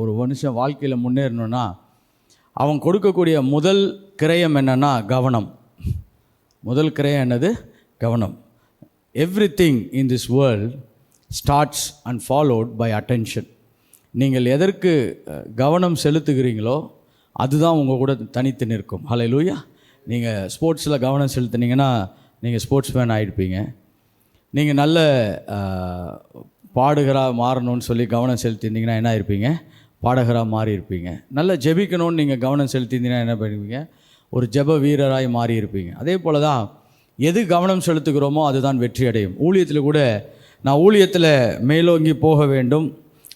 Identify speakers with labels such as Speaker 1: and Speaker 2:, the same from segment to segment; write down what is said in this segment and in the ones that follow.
Speaker 1: ஒரு மனுஷன் வாழ்க்கையில் முன்னேறணுன்னா அவன் கொடுக்கக்கூடிய முதல் கிரயம் என்னென்னா கவனம். முதல் கிரயம் என்னது? கவனம். Everything in this world starts and followed by attention. நீங்கள் எதற்கு கவனம் செலுத்துகிறீங்களோ அதுதான் உங்கள் கூட தனித்து நிற்கும். ஹல்லேலூயா. நீங்கள் ஸ்போர்ட்ஸில் கவனம் செலுத்துனீங்கன்னா நீங்கள் ஸ்போர்ட்ஸ் மேன் ஆகிடுப்பீங்க. நீங்கள் நல்ல பாடகராக மாறணும்னு சொல்லி கவனம் செலுத்தியிருந்தீங்கன்னா என்ன இருப்பீங்க? பாடகராக மாறி இருப்பீங்க. நல்ல ஜெபிக்கணும்னு நீங்கள் கவனம் செலுத்தியிருந்தீங்கன்னா என்ன பண்ணுவீங்க? ஒரு ஜெப வீரராய் மாறி இருப்பீங்க. அதே போல் தான் எது கவனம் செலுத்துகிறோமோ அதுதான் வெற்றி அடையும். ஊழியத்தில் கூட நான் ஊழியத்தில் மேலோங்கி போக வேண்டும்,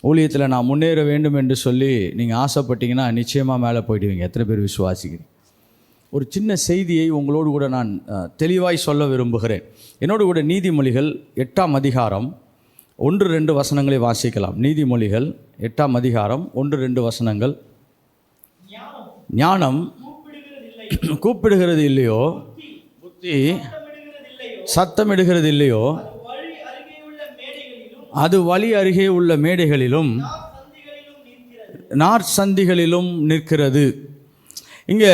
Speaker 1: ஊழியத்தில் நான் முன்னேற வேண்டும் என்று சொல்லி நீங்கள் ஆசைப்பட்டீங்கன்னா நிச்சயமாக மேலே போயிடுவீங்க. எத்தனை பேர் விசுவாசிக்கிறீங்க? ஒரு சின்ன செய்தியை உங்களோடு கூட நான் தெளிவாய் சொல்ல விரும்புகிறேன். என்னோடு கூட நீதிமொழிகள் 8ஆம் அதிகாரம் 1-2 வசனங்களை வாசிக்கலாம். நீதிமொழிகள் 8ஆம் அதிகாரம் 1-2 வசனங்கள். ஞானம் கூப்பிடுகிறது இல்லையோ, புத்தி சத்தமிடுகிறது இல்லையோ, அது வழி அருகே உள்ள மேடைகளிலும் நாற்சந்திகளிலும் நிற்கிறது. இங்கே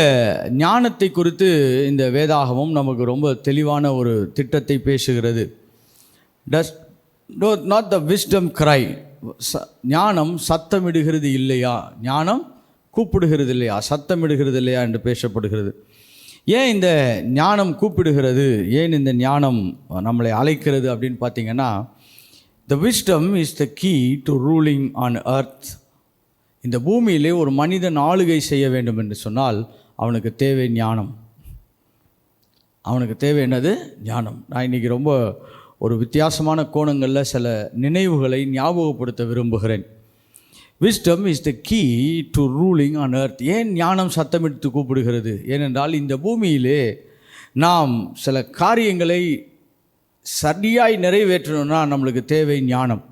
Speaker 1: ஞானத்தை குறித்து இந்த வேதாகமும் நமக்கு ரொம்ப தெளிவான ஒரு திட்டத்தை பேசுகிறது. நாட் த விஸ்டம் கிரை. ஞானம் சத்தமிடுகிறது இல்லையா, ஞானம் கூப்பிடுகிறது இல்லையா, சத்தமிடுகிறது இல்லையா என்று பேசப்படுகிறது. ஏன் இந்த ஞானம் கூப்பிடுகிறது, ஏன் இந்த ஞானம் நம்மளை அழைக்கிறது அப்படின்னு பார்த்தீங்கன்னா, the wisdom is the key to ruling on earth. இந்த பூமியிலே ஒரு மனிதன் ஆளுகை செய்ய வேண்டும் என்று சொன்னால் அவனுக்கு தேவை ஞானம். அவனுக்கு தேவை என்னது? ஞானம். நான் இன்றைக்கி ரொம்ப ஒரு வித்தியாசமான கோணங்களில் சில நினைவுகளை ஞாபகப்படுத்த விரும்புகிறேன். Wisdom is the key to ruling on earth. ஏன் ஞானம் சத்தமிட்டு கூப்பிடுகிறது? ஏனென்றால் இந்த பூமியிலே நாம் சில காரியங்களை சரியாய் நிறைவேற்றணும்னா நம்மளுக்கு தேவை ஞானம்.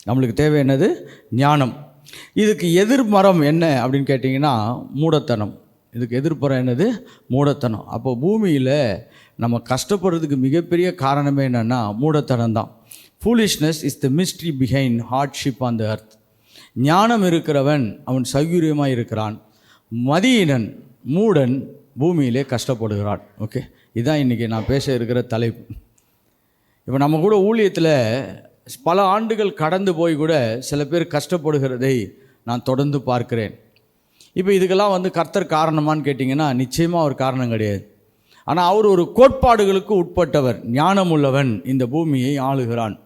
Speaker 1: நம்மளுக்கு தேவை என்னது? ஞானம். இதுக்கு எதிர்மரம் என்ன அப்படின்னு கேட்டிங்கன்னா மூடத்தனம். இதுக்கு எதிர்ப்புறம் என்னது? மூடத்தனம். அப்போ பூமியில் நம்ம கஷ்டப்படுறதுக்கு மிகப்பெரிய காரணமே என்னென்னா மூடத்தனம் தான். Foolishness is the mystery behind hardship on the earth. ஞானம் இருக்கிறவன் அவன் சௌகரியமாக இருக்கிறான். மதியினன் மூடன் பூமியிலே கஷ்டப்படுகிறான். ஓகே, இதுதான் இன்றைக்கி நான் பேச இருக்கிற தலைப்பு. இப்போ நம்ம கூட ஊழியத்தில் பல ஆண்டுகள் கடந்து போய் கூட சில பேர் கஷ்டப்படுகிறதை நான் தொடர்ந்து பார்க்கிறேன். இப்போ இதுக்கெல்லாம் கர்த்தர் காரணமானு கேட்டிங்கன்னா நிச்சயமாக அவர் காரணம் கிடையாது. ஆனால் அவர் ஒரு கோட்பாடுகளுக்கு உட்பட்டவர். ஞானமுள்ளவன் இந்த பூமியை ஆளுகிறான்,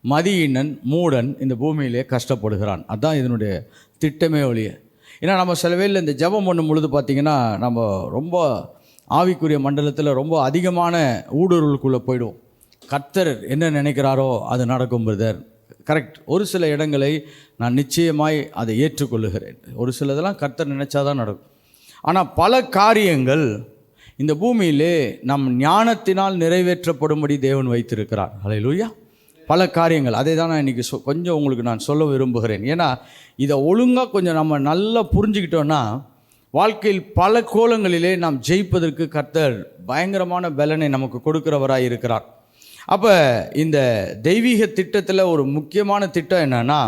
Speaker 1: மதியினன் மூடன் இந்த பூமியிலே கஷ்டப்படுகிறான். அதுதான் இதனுடைய திட்டமே ஒழிய. ஏன்னா நம்ம சில வேளையில் இந்த ஜெபம் பண்ணும் பொழுது பார்த்திங்கன்னா நம்ம ரொம்ப ஆவிக்குரிய மண்டலத்தில் ரொம்ப அதிகமான ஊடுருவுக்குள்ளே போயிடுவோம். கர்த்தர் என்ன நினைக்கிறாரோ அது நடக்கும் பிரதர். கரெக்ட். ஒரு சில இடங்களை நான் நிச்சயமாய் அதை ஏற்றுக்கொள்ளுகிறேன். ஒரு சிலதெல்லாம் கர்த்தர் நினைச்சாதான் நடக்கும். ஆனால் பல காரியங்கள் இந்த பூமியிலே நம் ஞானத்தினால் நிறைவேற்றப்படும்படி தேவன் வைத்திருக்கிறார். ஹல்லேலூயா. பல காரியங்கள் அதை தான் நான் இன்றைக்கி கொஞ்சம் உங்களுக்கு நான் சொல்ல விரும்புகிறேன். ஏன்னா இதை ஒழுங்காக கொஞ்சம் நம்ம நல்லா புரிஞ்சுக்கிட்டோன்னா வாழ்க்கையில் பல கோலங்களிலே நாம் ஜெயிப்பதற்கு கர்த்தர் பயங்கரமான பலனை நமக்கு கொடுக்கிறவராக இருக்கிறார். அப்போ இந்த தெய்வீக திட்டத்தில் ஒரு முக்கியமான திட்டம் என்னன்னா,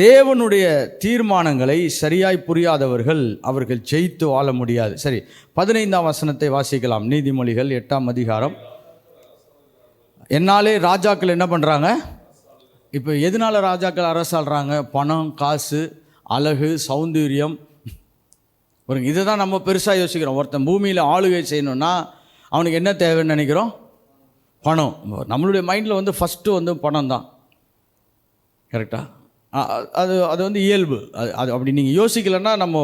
Speaker 1: தேவனுடைய தீர்மானங்களை சரியாய் புரியாதவர்கள் அவர்கள் ஜெயித்து வாழ முடியாது. சரி, 15ஆம் வசனத்தை வாசிக்கலாம். நீதிமொழிகள் 8ஆம் அதிகாரம். என்னாலே ராஜாக்கள் என்ன பண்ணுறாங்க? இப்போ எதனால ராஜாக்கள் அரசாள்றாங்க? பணம், காசு, அழகு, சௌந்தரியம். ஒரு இதை தான் நம்ம பெருசாக யோசிக்கிறோம். ஒருத்தன் பூமியில் ஆளுகை செய்யணும்னா அவனுக்கு என்ன தேவைன்னு நினைக்கிறோம்? பணம். நம்மளுடைய மைண்டில் ஃபஸ்ட்டு பணம் தான். கரெக்டாக? அது இயல்பு. அது அப்படி நீங்கள் யோசிக்கலைன்னா நம்ம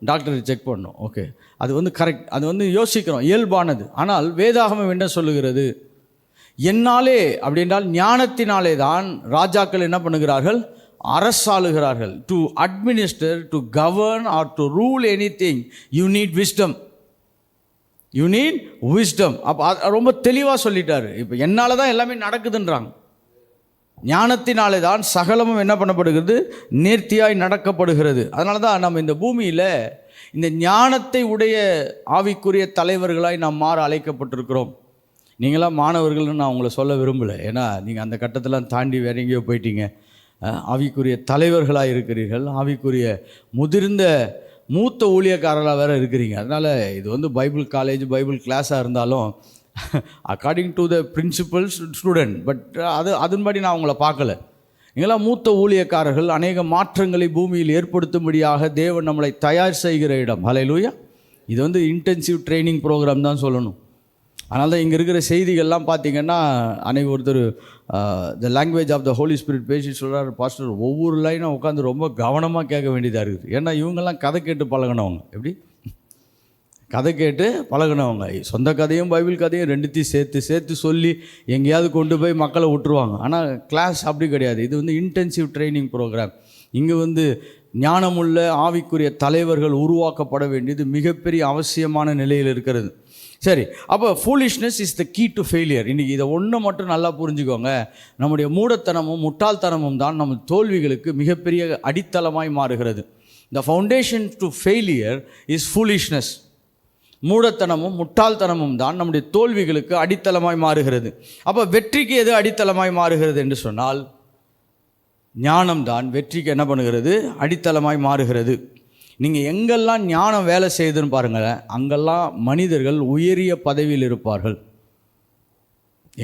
Speaker 1: டாக்டரை செக் பண்ணணும். ஓகே, அது கரெக்ட். அது யோசிக்கிறோம், இயல்பானது. ஆனால் வேதாகமம் என்ன சொல்லுகிறது? என்னாலே அப்படின்றால் ஞானத்தினாலே தான் ராஜாக்கள் என்ன பண்ணுகிறார்கள்? அரசாளுகிறார்கள். To administer, to govern or to rule anything you need wisdom. You need wisdom. அப்போ ரொம்ப தெளிவாக சொல்லிட்டாரு. இப்போ என்னால் தான் எல்லாமே நடக்குதுன்றாங்க. ஞானத்தினாலே தான் சகலமும் என்ன பண்ணப்படுகிறது? நேர்த்தியாய் நடக்கப்படுகிறது. அதனால தான் நம்ம இந்த பூமியில் இந்த ஞானத்தை உடைய ஆவிக்குரிய தலைவர்களாய் நாம் மாற அழைக்கப்பட்டிருக்கிறோம். நீங்களாம் மாணவர்கள்னு நான் உங்களை சொல்ல விரும்பலை. ஏன்னா நீங்கள் அந்த கட்டத்தெல்லாம் தாண்டி வேற எங்கேயோ போயிட்டீங்க. ஆவிக்குரிய தலைவர்களாக இருக்கிறீர்கள், ஆவிக்குரிய முதிர்ந்த மூத்த ஊழியக்காரர்களாக வேறு இருக்கிறீங்க. அதனால் இது வந்து பைபிள் காலேஜ், பைபிள் கிளாஸாக இருந்தாலும் according to the principles student, but அதன்படி நான் உங்களை பார்க்கல. நீங்களாம் மூத்த ஊழியக்காரர்கள், அநேக மாற்றங்களை பூமியில் ஏற்படுத்தும்படியாக தேவன் நம்மளை தயார் செய்கிற இடம். ஹல்லேலூயா. இது வந்து இன்டென்சிவ் ட்ரைனிங் ப்ரோக்ராம் தான் சொல்லணும். அதனால தான் இங்கே இருக்கிற செய்திகள்லாம் பார்த்திங்கன்னா, அன்றைக்கி ஒருத்தர் the language of the holy spirit பேசி சொல்கிறார், பாஸ்டர் ஒவ்வொரு லைனும் உட்காந்து ரொம்ப கவனமாக கேட்க வேண்டியதாக இருக்குது. ஏன்னா இவங்கெல்லாம் கதை கேட்டு பழகினவங்க. எப்படி கதை கேட்டு பழகினவங்க, சொந்த கதையும் பைபிள் கதையும் ரெண்டுத்தையும் சேர்த்து சொல்லி எங்கேயாவது கொண்டு போய் மக்களை விட்டுருவாங்க. ஆனால் கிளாஸ் அப்படி கிடையாது. இது வந்து இன்டென்சிவ் ட்ரைனிங் ப்ரோக்ராம். இங்கே வந்து ஞானமுள்ள ஆவிக்குரிய தலைவர்கள் உருவாக்கப்பட வேண்டியது மிகப்பெரிய அவசியமான நிலையில் இருக்கிறது. சரி, அப்போ foolishness is the key to failure. இன்றைக்கி இதை ஒன்று மட்டும் நல்லா புரிஞ்சுக்கோங்க. நம்முடைய மூடத்தனமும் முட்டாள்தனமும் தான் நம்ம தோல்விகளுக்கு மிகப்பெரிய அடித்தளமாய் மாறுகிறது. The foundation to failure is foolishness. மூடத்தனமும் முட்டாள்தனமும் தான் நம்முடைய தோல்விகளுக்கு அடித்தளமாய் மாறுகிறது. அப்போ வெற்றிக்கு எது அடித்தளமாய் மாறுகிறது என்று சொன்னால், ஞானம்தான் வெற்றிக்கு என்ன பண்ணுகிறது? அடித்தளமாய் மாறுகிறது. நீங்கள் எங்கெல்லாம் ஞானம் வேலை செய்யுதுன்னு பாருங்கள், அங்கெல்லாம் மனிதர்கள் உயரிய பதவியில் இருப்பார்கள்.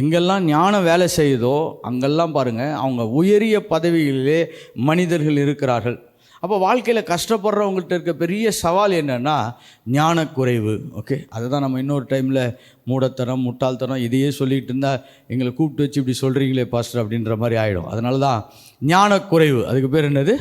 Speaker 1: எங்கெல்லாம் ஞானம் வேலை செய்யுதோ அங்கெல்லாம் பாருங்கள், அவங்க உயரிய பதவிகளிலே மனிதர்கள் இருக்கிறார்கள். அப்போ வாழ்க்கையில் கஷ்டப்படுறவங்கள்ட்ட இருக்க பெரிய சவால் என்னென்னா ஞானக்குறைவு. ஓகே, அதை தான் நம்ம இன்னொரு டைமில் மூடத்தனம், முட்டாள்தனம் இதையே சொல்லிகிட்டு இருந்தால் எங்களை கூப்பிட்டு வச்சு இப்படி சொல்கிறீங்களே பாஸ்டர் அப்படின்ற மாதிரி ஆகிடும். அதனால தான் ஞானக்குறைவு. அதுக்கு பேர் என்னது?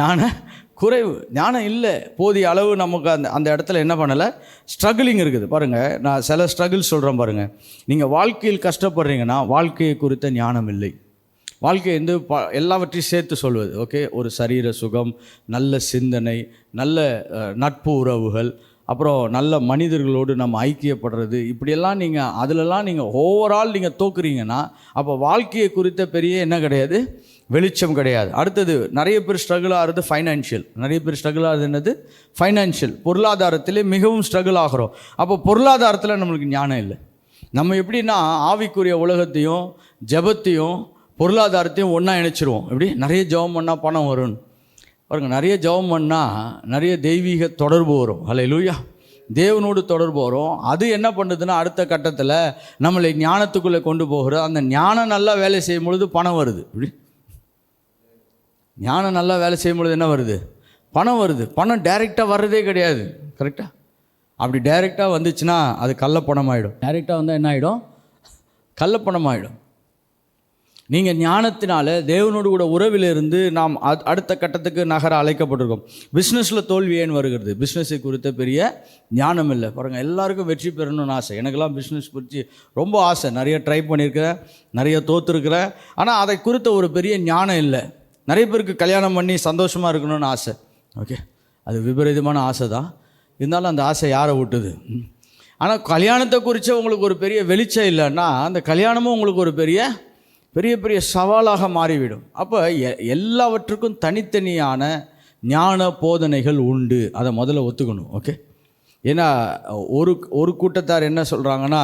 Speaker 1: ஞானக்குறைவு. ஞானம் இல்லை, போதிய அளவு நமக்கு அந்த இடத்துல என்ன பண்ணலை, ஸ்ட்ரகிளிங் இருக்குது. பாருங்கள், நான் சில ஸ்ட்ரகிள் சொல்கிறேன் பாருங்கள். நீங்கள் வாழ்க்கையில் கஷ்டப்படுறீங்கன்னா வாழ்க்கையை குறித்த ஞானம் இல்லை. வாழ்க்கை வந்து எல்லாவற்றையும் சேர்த்து சொல்வது. ஓகே, ஒரு சரீர சுகம், நல்ல சிந்தனை, நல்ல நட்பு உறவுகள், அப்புறம் நல்ல மனிதர்களோடு நம்ம ஐக்கியப்படுறது, இப்படியெல்லாம் நீங்கள் அதிலெல்லாம் நீங்கள் ஓவரால் நீங்கள் தோக்குறீங்கன்னா அப்போ வாழ்க்கையை குறித்த பெரிய என்ன கிடையாது, வெளிச்சம் கிடையாது. அடுத்தது நிறைய பேர் ஸ்ட்ரகிள் ஆகிறது ஃபைனான்ஷியல். நிறைய பேர் ஸ்ட்ரகிள் ஆகிறது என்னது? ஃபைனான்ஷியல். பொருளாதாரத்திலே மிகவும் ஸ்ட்ரகிள் ஆகிறோம். அப்போ பொருளாதாரத்தில் நம்மளுக்கு ஞானம் இல்லை. நம்ம எப்படின்னா ஆவிக்குரிய உலகத்தையும் ஜெபத்தையும் பொருளாதாரத்தையும் ஒன்றா இணைச்சிருவோம். எப்படி? நிறைய ஜெபம் பண்ணால் பணம் வரும்னு பாருங்கள். நிறைய ஜெபம் பண்ணால் நிறைய தெய்வீக தொடர்பு வரும். ஹல்லேலூயா. தேவனோடு தொடர்பு வரும். அது என்ன பண்ணுதுன்னா அடுத்த கட்டத்தில் நம்மளை ஞானத்துக்குள்ளே கொண்டு போகிறது. அந்த ஞானம் நல்லா வேலை செய்யும் பொழுது பணம் வருது. இப்படி ஞானம் நல்லா வேலை செய்யும் பொழுது என்ன வருது? பணம் வருது. பணம் டைரெக்டாக வர்றதே கிடையாது. கரெக்டாக? அப்படி டைரெக்டாக வந்துச்சுன்னா அது கள்ளப்பணம் ஆகிடும். டைரெக்டாக வந்தால் என்ன ஆகிடும்? கள்ளப்பணம் ஆகிடும். நீங்கள் ஞானத்தினால தேவனோடு கூட உறவிலிருந்து நாம் அடுத்த கட்டத்துக்கு நகர அழைக்கப்பட்டிருக்கோம். பிஸ்னஸில் தோல்வி ஏன் வருகிறது? பிஸ்னஸை குறித்த பெரிய ஞானம் இல்லை. பாருங்கள், எல்லாருக்கும் வெற்றி பெறணும்னு ஆசை. எனக்கெல்லாம் பிஸ்னஸ் குறித்து ரொம்ப ஆசை. நிறைய ட்ரை பண்ணியிருக்கிறேன், நிறைய தோற்றுருக்கிறேன். ஆனால் அதை குறித்த ஒரு பெரிய ஞானம் இல்லை. நிறைய பேருக்கு கல்யாணம் பண்ணி சந்தோஷமாக இருக்கணும்னு ஆசை. ஓகே, அது விபரீதமான ஆசை தான். இருந்தாலும் அந்த ஆசை யாரை விட்டுது? ஆனால் கல்யாணத்தை குறித்து உங்களுக்கு ஒரு பெரிய வெளிச்சம் இல்லைன்னா அந்த கல்யாணமும் உங்களுக்கு ஒரு பெரிய பெரிய சவாலாக மாறிவிடும். அப்போ எல்லாவற்றுக்கும் தனித்தனியான ஞான போதனைகள் உண்டு. அதை முதல்ல ஒத்துக்கணும். ஓகே, ஏன்னா ஒரு கூட்டத்தார் என்ன சொல்கிறாங்கன்னா,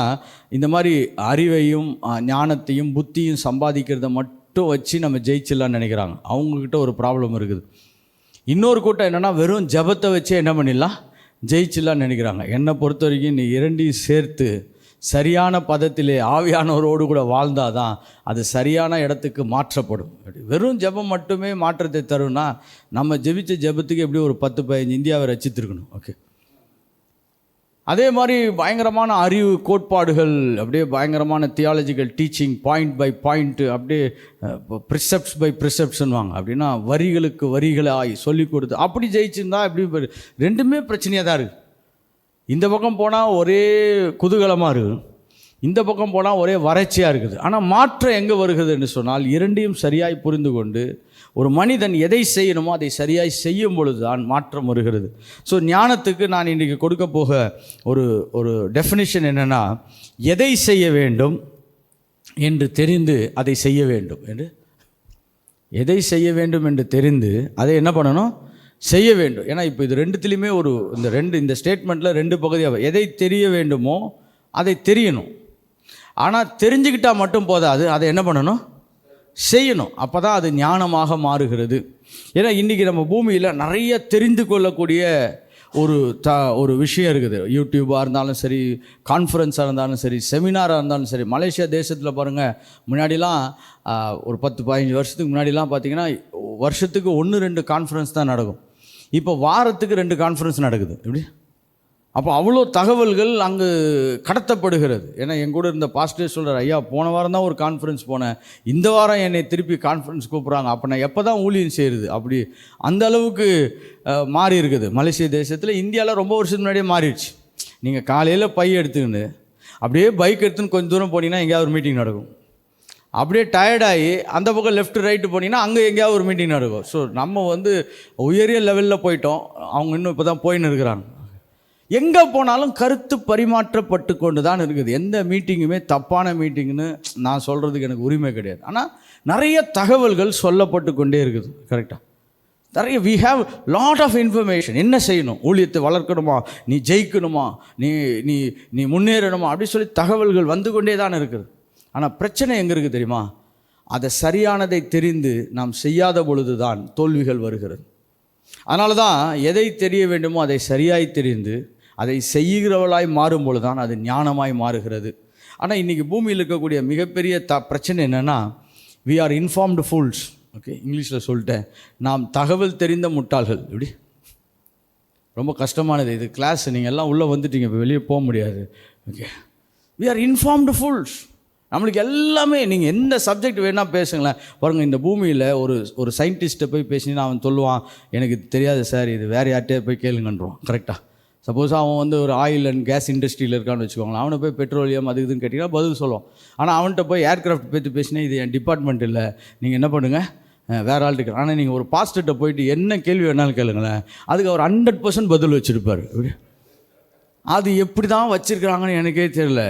Speaker 1: இந்த மாதிரி அறிவையும் ஞானத்தையும் புத்தியும் சம்பாதிக்கிறத மட்டும் வச்சு நம்ம ஜெயிச்சிடலான்னு நினைக்கிறாங்க. அவங்கக்கிட்ட ஒரு ப்ராப்ளம் இருக்குது. இன்னொரு கூட்டம் என்னென்னா, வெறும் ஜபத்தை வச்சே என்ன பண்ணிடலாம், ஜெயிச்சிடலான்னு நினைக்கிறாங்க. என்னை பொறுத்த வரைக்கும் நீ இரண்டையும் சேர்த்து சரியான பதத்திலே ஆவியானவரோடு கூட வாழ்ந்தால் தான் அது சரியான இடத்துக்கு மாற்றப்படும். வெறும் ஜெபம் மட்டுமே மாற்றத்தை தரும்னா நம்ம ஜெபித்த ஜெபத்துக்கு எப்படி ஒரு 10-15 இந்தியாவை ரசித்திருக்கணும். ஓகே, அதே மாதிரி பயங்கரமான அறிவு கோட்பாடுகள், அப்படியே பயங்கரமான theological teaching, point by point, அப்படியே ப்ரிசெப்ட்ஸ் பை ப்ரிசெப்ட்ஸ்ன்னு வாங்க. அப்படின்னா வரிகளுக்கு வரிகளாய் சொல்லி கொடுத்து அப்படி ஜெயிச்சுருந்தா எப்படி? ரெண்டுமே பிரச்சனையாக தான் இருக்குது. இந்த பக்கம் போனால் ஒரே குதூகலமாக இருக்குது, இந்த பக்கம் போனால் ஒரே வறட்சியாக இருக்குது. ஆனால் மாற்றம் எங்கே வருகிறது என்று சொன்னால், இரண்டையும் சரியாய் புரிந்து கொண்டு ஒரு மனிதன் எதை செய்யணுமோ அதை சரியாய் செய்யும் பொழுது தான் மாற்றம் வருகிறது. ஸோ ஞானத்துக்கு நான் இன்றைக்கி கொடுக்க போக ஒரு டெஃபினிஷன் என்னென்னா, எதை செய்ய வேண்டும் என்று தெரிந்து அதை செய்ய வேண்டும் என்று. எதை செய்ய வேண்டும் என்று தெரிந்து அதை என்ன பண்ணணும், செய்ய வேண்டும். ஏன்னா இப்போ இது ரெண்டுத்துலேயுமே இந்த ஸ்டேட்மெண்ட்டில் 2 பகுதியாக, எதை தெரிய வேண்டுமோ அதை தெரியணும். ஆனால் தெரிஞ்சுக்கிட்டால் மட்டும் போதாது, அதை என்ன பண்ணணும், செய்யணும். அப்போ தான் அது ஞானமாக மாறுகிறது. ஏன்னா இன்றைக்கி நம்ம பூமியில் நிறைய தெரிந்து கொள்ளக்கூடிய ஒரு விஷயம் இருக்குது. யூடியூபாக இருந்தாலும் சரி, கான்ஃபரன்ஸாக இருந்தாலும் சரி, செமினாராக இருந்தாலும் சரி. மலேசியா தேசத்தில் பாருங்கள், முன்னாடிலாம் ஒரு 10-15 வருஷத்துக்கு முன்னாடிலாம் பார்த்திங்கன்னா வருஷத்துக்கு 1-2 கான்ஃபரன்ஸ் தான் நடக்கும். இப்போ வாரத்துக்கு 2 கான்ஃபரன்ஸ் நடக்குது. எப்படி? அப்போ அவ்வளோ தகவல்கள் அங்கு கடத்தப்படுகிறது. ஏன்னா எங்கூட இருந்த பாஸ்டர் சொல்கிறார், ஐயா போன வாரம் தான் ஒரு கான்ஃபரன்ஸ் போனேன், இந்த வாரம் என்னை திருப்பி கான்ஃபரன்ஸ் கூப்பிட்றாங்க, அப்போ நான் எப்போ தான் ஊழியம் செய்கிறது? அப்படி அந்த அளவுக்கு மாறி இருக்குது மலேசிய தேசத்தில். இந்தியாவில் ரொம்ப வருஷத்துக்கு முன்னாடியே மாறிடுச்சு. நீங்கள் காலையில் பை எடுத்துக்கின்னு அப்படியே பைக் எடுத்துன்னு கொஞ்சம் தூரம் போனீங்கன்னா எங்கேயாவது ஒரு மீட்டிங் நடக்கும். அப்படியே டயர்டாகி அந்த பக்கம் லெஃப்ட் ரைட்டு போனீங்கன்னா அங்கே எங்கேயாவது ஒரு மீட்டிங் நடக்கும். ஸோ நம்ம உயரிய லெவலில் போயிட்டோம், அவங்க இன்னும் இப்போ தான் போயின்னு இருக்கிறாங்க. எங்கே போனாலும் கருத்து பரிமாற்றப்பட்டு கொண்டு தான் இருக்குது. எந்த மீட்டிங்குமே தப்பான மீட்டிங்னு நான் சொல்கிறதுக்கு எனக்கு உரிமை கிடையாது. ஆனால் நிறைய தகவல்கள் சொல்லப்பட்டு கொண்டே இருக்குது. கரெக்டாக நிறைய we have lot of information. என்ன செய்யணும், ஊழியத்தை வளர்க்கணுமா, நீ ஜெயிக்கணுமா, நீ நீ நீ முன்னேறணுமா அப்படி சொல்லி தகவல்கள் வந்து கொண்டே தான் இருக்குது. ஆனால் பிரச்சனை எங்கே இருக்குது தெரியுமா? அதை சரியானதை தெரிந்து நாம் செய்யாத பொழுது தான் தோல்விகள் வருகிறது. அதனால தான் எதை தெரிய வேண்டுமோ அதை சரியாய் தெரிந்து அதை செய்கிறவளாய் மாறும்பொழுது தான் அது ஞானமாய் மாறுகிறது. ஆனால் இன்றைக்கி பூமியில் இருக்கக்கூடிய மிகப்பெரிய பிரச்சனை என்னென்னா, we are informed fools. Okay, இங்கிலீஷில் சொல்லிட்டேன், நாம் தகவல் தெரிந்த முட்டாள்கள். இப்படி ரொம்ப கஷ்டமானது இது. கிளாஸ் நீங்கள் எல்லாம் உள்ளே வந்துட்டீங்க, இப்போ வெளியே போக முடியாது. Okay, we are informed fools. நம்மளுக்கு எல்லாமே, நீங்கள் எந்த சப்ஜெக்ட் வேணால் பேசுங்களேன். பாருங்கள், இந்த பூமியில் ஒரு சயின்டிஸ்ட்டை போய் பேசினீங்கன்னா அவன் சொல்லுவான், எனக்கு தெரியாது சார், இது வேறு யார்கிட்டே போய் கேளுங்கன்றான். கரெக்டாக? சப்போஸ் அவன் ஒரு ஆயில் அண்ட் கேஸ் இண்டஸ்ட்ரியில் இருக்கான்னு வச்சுக்கோங்களேன், அவனை போய் பெட்ரோலியம் அது இதுன்னு கேட்டிங்கன்னா பதில் சொல்லுவான். ஆனால் அவன்கிட்ட போய் ஏர்க்ராஃப்ட் பற்றி பேசினா இது என் டிபார்ட்மெண்ட் இல்லை, நீங்கள் என்ன பண்ணுங்கள் வேறு ஆள் இருக்கிற. ஆனால் நீங்கள் ஒரு பாஸ்டர்கிட்ட போயிட்டு என்ன கேள்வி வேணாலும் கேளுங்களேன், அதுக்கு அவர் 100% பதில் வச்சுருப்பார். இப்படி அது எப்படி தான் வச்சுருக்கிறாங்கன்னு எனக்கே தெரியல.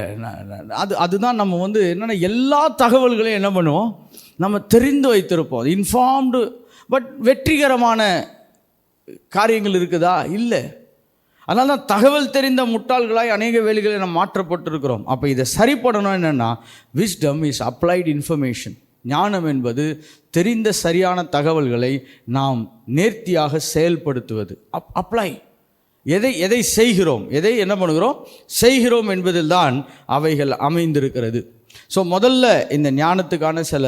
Speaker 1: அதுதான் நம்ம என்னென்னா எல்லா தகவல்களையும் என்ன பண்ணுவோம், நம்ம தெரிந்து வைத்திருப்போம், இன்ஃபார்ம்டு. பட் வெற்றிகரமான காரியங்கள் இருக்குதா? இல்லை. அதனால தான் தகவல் தெரிந்த முட்டாள்களாய் அநேக வேலைகளை நம்ம மாற்றப்பட்டிருக்கிறோம். அப்போ இதை சரிப்படணும். என்னென்னா, விஸ்டம் இஸ் அப்ளைடு இன்ஃபர்மேஷன். ஞானம் என்பது தெரிந்த சரியான தகவல்களை நாம் நேர்த்தியாக செயல்படுத்துவது. அப்ளை. எதை செய்கிறோம், எதை என்ன பண்ணுகிறோம், செய்கிறோம் என்பதில் தான் அவைகள் அமைந்திருக்கிறது. ஸோ முதல்ல இந்த ஞானத்துக்கான சில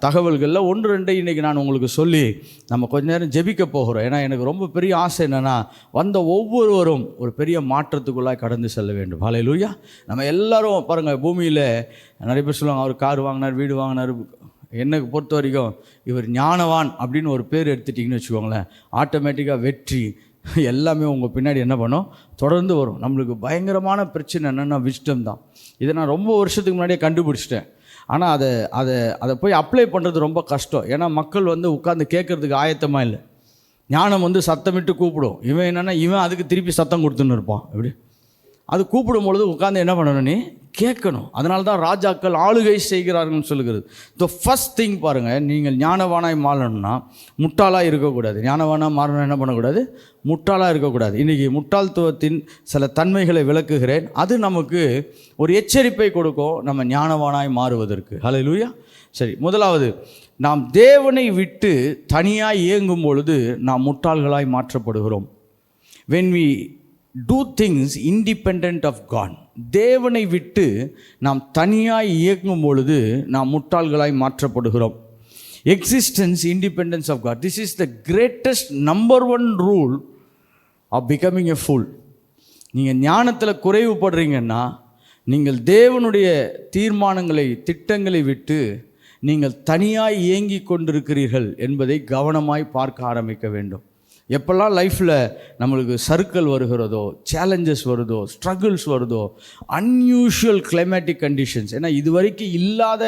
Speaker 1: தகவல்களில் 1-2 இன்றைக்கி நான் உங்களுக்கு சொல்லி நம்ம கொஞ்ச நேரம் ஜெபிக்க போகிறோம். ஏன்னா எனக்கு ரொம்ப பெரிய ஆசை என்னென்னா, வந்த ஒவ்வொருவரும் ஒரு பெரிய மாற்றத்துக்குள்ளாக கடந்து செல்ல வேண்டும். ஹல்லேலூயா. நம்ம எல்லோரும் பாருங்கள், பூமியில் நிறைய பேர் சொல்லுவாங்க, அவர் கார் வாங்கினார், வீடு வாங்கினார். எனக்கு பொறுத்த வரைக்கும் இவர் ஞானவான் அப்படின்னு ஒரு பேர் எடுத்துட்டிங்கன்னு வச்சுக்கோங்களேன், ஆட்டோமேட்டிக்காக வெற்றி எல்லாமே உங்கள் பின்னாடி என்ன பண்ணோம், தொடர்ந்து வரும். நம்மளுக்கு பயங்கரமான பிரச்சனை என்னென்னா விஸ்டம் தான். இதை நான் ரொம்ப வருஷத்துக்கு முன்னாடியே கண்டுபிடிச்சிட்டேன். ஆனால் அதை போய் அப்ளை பண்ணுறது ரொம்ப கஷ்டம். ஏன்னா மக்கள் உட்காந்து கேட்குறதுக்கு ஆயத்தமாக இல்லை. ஞானம் சத்தமிட்டு கூப்பிடும். இவன் என்னென்னா இவன் அதுக்கு திருப்பி சத்தம் கொடுத்துன்னு இருப்பான். எப்படி அது கூப்பிடும் பொழுது உட்காந்து என்ன பண்ணணும், நீ கேட்கணும். அதனால தான் ராஜாக்கள் ஆளுகை செய்கிறார்கள்னு சொல்லுகிறது. த ஃபஸ்ட் திங் பாருங்கள், நீங்கள் ஞானவானாய் மாறணும்னா முட்டாளாக இருக்கக்கூடாது. ஞானவானாக மாறணும் என்ன பண்ணக்கூடாது, முட்டாளாக இருக்கக்கூடாது. இன்றைக்கி முட்டாள்துவத்தின் சில தன்மைகளை விளக்குகிறேன். அது நமக்கு ஒரு எச்சரிப்பை கொடுக்கும் நம்ம ஞானவானாய் மாறுவதற்கு. ஹல்லேலூயா. சரி, முதலாவது, நாம் தேவனை விட்டு தனியாக இயங்கும் பொழுது நாம் முட்டாள்களாய் மாற்றப்படுகிறோம். when we do things independent of God, தேவனை விட்டு நாம் தனியாய் இயங்கும் பொழுது நாம் முட்டாள்களாய் மாற்றப்படுகிறோம். Existence independence of God, this is the greatest number 1 rule of becoming a fool. நீங்கள் ஞானத்தில் குறைவுபடுறீங்கன்னா, நீங்கள் தேவனுடைய தீர்மானங்களை திட்டங்களை விட்டு நீங்கள் தனியாய் இயங்கி கொண்டிருக்கிறீர்கள் என்பதை கவனமாய் பார்க்க ஆரம்பிக்க வேண்டும். எப்பெல்லாம் லைஃப்பில் நம்மளுக்கு சர்க்கிள் வருகிறதோ, சேலஞ்சஸ் வருதோ, ஸ்ட்ரகிள்ஸ் வருதோ, அன்யூஷுவல் கிளைமேட்டிக் கண்டிஷன்ஸ், ஏன்னா இது வரைக்கும் இல்லாத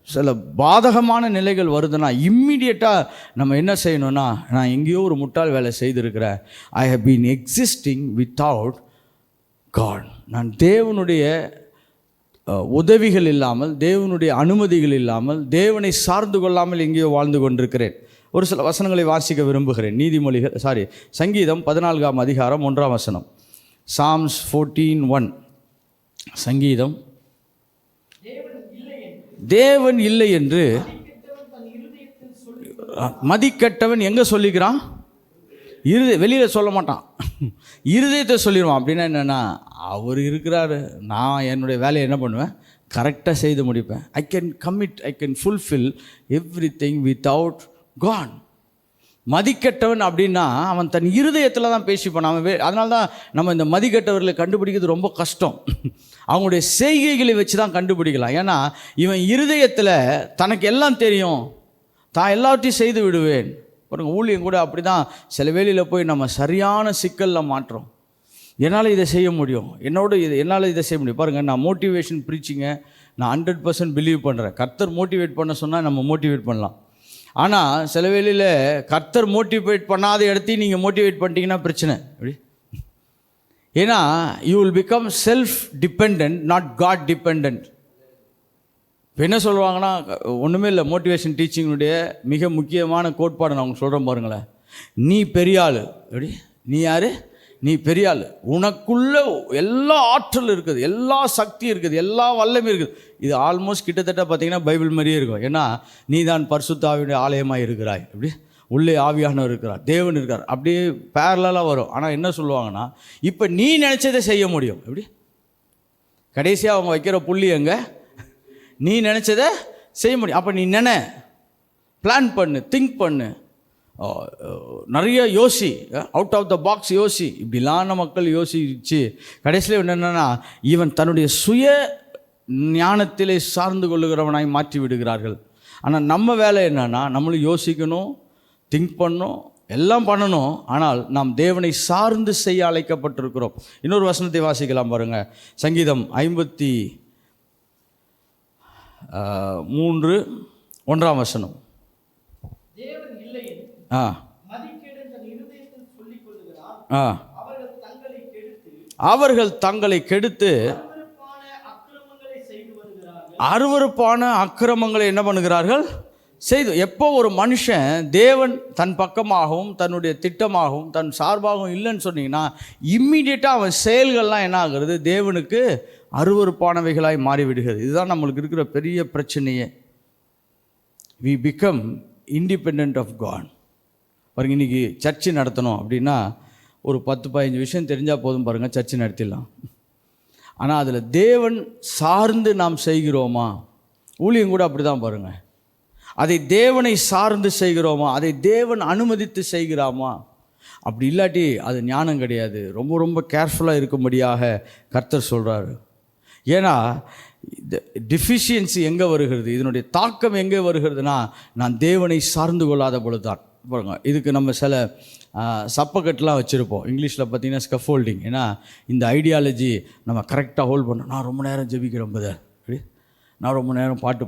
Speaker 1: சில பாதகமான நிலைகள் வருதுன்னா இம்மிடியட்டாக நம்ம என்ன செய்யணும்னா, நான் எங்கேயோ ஒரு முட்டாள் வேலை செய்திருக்கிறேன், I have been existing without God. நான் தேவனுடைய உதவிகள் இல்லாமல், தேவனுடைய அனுமதிகள் இல்லாமல், தேவனை சார்ந்து கொள்ளாமல் எங்கேயோ வாழ்ந்து கொண்டிருக்கிறேன். ஒரு சில வசனங்களை வாசிக்க விரும்புகிறேன். சங்கீதம் 14ஆம் அதிகாரம் 1ஆம் வசனம். Psalms 14:1. சங்கீதம், தேவன் இல்லை என்று மதிக்கட்டவன் எங்கே சொல்லிக்கிறான்? வெளியில் சொல்ல மாட்டான், இருதயத்தை சொல்லிடுவான். அப்படின்னா என்னென்னா, அவர் இருக்கிறாரு, நான் என்னுடைய வேலையை என்ன பண்ணுவேன், கரெக்டாக செய்து முடிப்பேன். I can fulfil everything without God. மதிக்கட்டவன் அப்படின்னா அவன் தன் இருதயத்தில் தான் பேசிப்பான். அவன் அதனால தான் நம்ம இந்த மதிக்கட்டவர்களை கண்டுபிடிக்கிறது ரொம்ப கஷ்டம். அவங்களுடைய செய்கைகளை வச்சு தான் கண்டுபிடிக்கலாம். ஏன்னா இவன் இருதயத்தில் தனக்கு எல்லாம் தெரியும், தான் எல்லாத்தையும் செய்து விடுவேன். பாருங்க, ஊழியம் கூட அப்படி தான் சில வேளையில் போய் நம்ம சரியான சிக்கலில் மாட்டுறோம். என்னால் இதை செய்ய முடியும், என்னால் இதை செய்ய முடியும். பாருங்கள், நான் மோட்டிவேஷன் ப்ரீச்சிங்க நான் 100% பிலீவ் பண்ணுறேன். கர்த்தர் மோட்டிவேட் பண்ண சொன்னால் நம்ம மோட்டிவேட் பண்ணலாம். ஆனால் சில வேளையில் கர்த்தர் மோட்டிவேட் பண்ணாத இடத்தையும் நீங்கள் மோட்டிவேட் பண்ணிட்டீங்கன்னா பிரச்சனை. எப்படி? ஏன்னா you will become self depend, not God depend. இப்போ என்ன சொல்லுவாங்கன்னா, ஒன்றுமே இல்லை, மோட்டிவேஷன் டீச்சிங்கினுடைய மிக முக்கியமான கோட்பாடு நான் உங்களுக்கு சொல்கிறேன் பாருங்களேன். நீ பெரிய ஆள். எப்படி? நீ யார்? நீ பெரிய ஆள். உனக்குள்ள எல்லா ஆற்றல் இருக்குது, எல்லா சக்தி இருக்குது, எல்லா வல்லமே இருக்குது. இது ஆல்மோஸ்ட் கிட்டத்தட்ட பார்த்தீங்கன்னா பைபிள் மாதிரியே இருக்கும். ஏன்னா நீ தான் பரிசுத்த ஆவியுடைய ஆலயமாக இருக்கிறாய். எப்படி? உள்ளே ஆவியானவர் இருக்கிறார், தேவன் இருக்கார், அப்படியே பேரலாக வரும். ஆனால் என்ன சொல்லுவாங்கன்னா, இப்போ நீ நினச்சதை செய்ய முடியும். எப்படி? கடைசியாக அவங்க வைக்கிற புள்ளி எங்கே? நீ நினச்சதை செய்ய முடியும். அப்போ நீ பிளான் பண்ணு, திங்க் பண்ணு, நிறைய யோசி, அவுட் ஆஃப் த பாக்ஸ் யோசி. இப்படிலான மக்கள் யோசிச்சு கடைசியில் என்னென்னா, இவன் தன்னுடைய சுய ஞானத்திலே சார்ந்து கொள்ளுகிறவனாய் மாற்றி விடுகிறார்கள். ஆனால் நம்ம வேலை என்னன்னா, நம்மளும் யோசிக்கணும், திங்க் பண்ணணும், எல்லாம் பண்ணணும். ஆனால் நாம் தேவனை சார்ந்து செய்ய அழைக்கப்பட்டிருக்கிறோம். இன்னொரு வசனத்தை வாசிக்கலாம் பாருங்கள். சங்கீதம் 53:1 அவர்கள் தங்களை கெடுத்து அருவருப்பான அக்கிரமங்களை என்ன பண்ணுகிறார்கள்? செய்து. எப்போ ஒரு மனுஷன் தேவன் தன் பக்கமாகவும் தன்னுடைய திட்டமாகவும் தன் சார்பாகவும் இல்லைன்னு சொன்னீங்கன்னா, இம்மிடியட்டாக அவன் செயல்கள்லாம் என்ன ஆகுறது? தேவனுக்கு அருவருப்பானவைகளாய் மாறிவிடுகிறது. இதுதான் நம்மளுக்கு இருக்கிற பெரிய பிரச்சனையே. We become independent of God. பாருங்க, இன்றைக்கி சர்ச்சு நடத்தணும் அப்படின்னா ஒரு 10-15 விஷயம் தெரிஞ்சால் போதும் பாருங்கள், சர்ச்சு நடத்திடலாம். ஆனால் அதில் தேவன் சார்ந்து நாம் செய்கிறோமா? ஊழியம் கூட அப்படி தான் பாருங்கள். அதை தேவனை சார்ந்து செய்கிறோமா? அதை தேவன் அனுமதித்து செய்கிறோமா? அப்படி இல்லாட்டி அது ஞானம் கிடையாது. ரொம்ப ரொம்ப கேர்ஃபுல்லாக இருக்கும்படியாக கர்த்தர் சொல்கிறாரு. ஏன்னா டிஃபிஷியன்சி எங்கே வருகிறது, இதனுடைய தாக்கம் எங்கே வருகிறதுனா, நான் தேவனை சார்ந்து கொள்ளாத பொழுது தான். பாருங்க, இதுக்கு நம்ம சில சப்பக்கட்டெலாம் வச்சுருப்போம். இங்கிலீஷில் பார்த்திங்கன்னா ஸ்கஃபோல்டிங். ஏன்னா இந்த ஐடியாலஜி நம்ம கரெக்டாக ஹோல்ட் பண்ணோம். நான் ரொம்ப நேரம் ஜெபிக்கிறேன் பதர், இப்படி நான் ரொம்ப நேரம் பாட்டு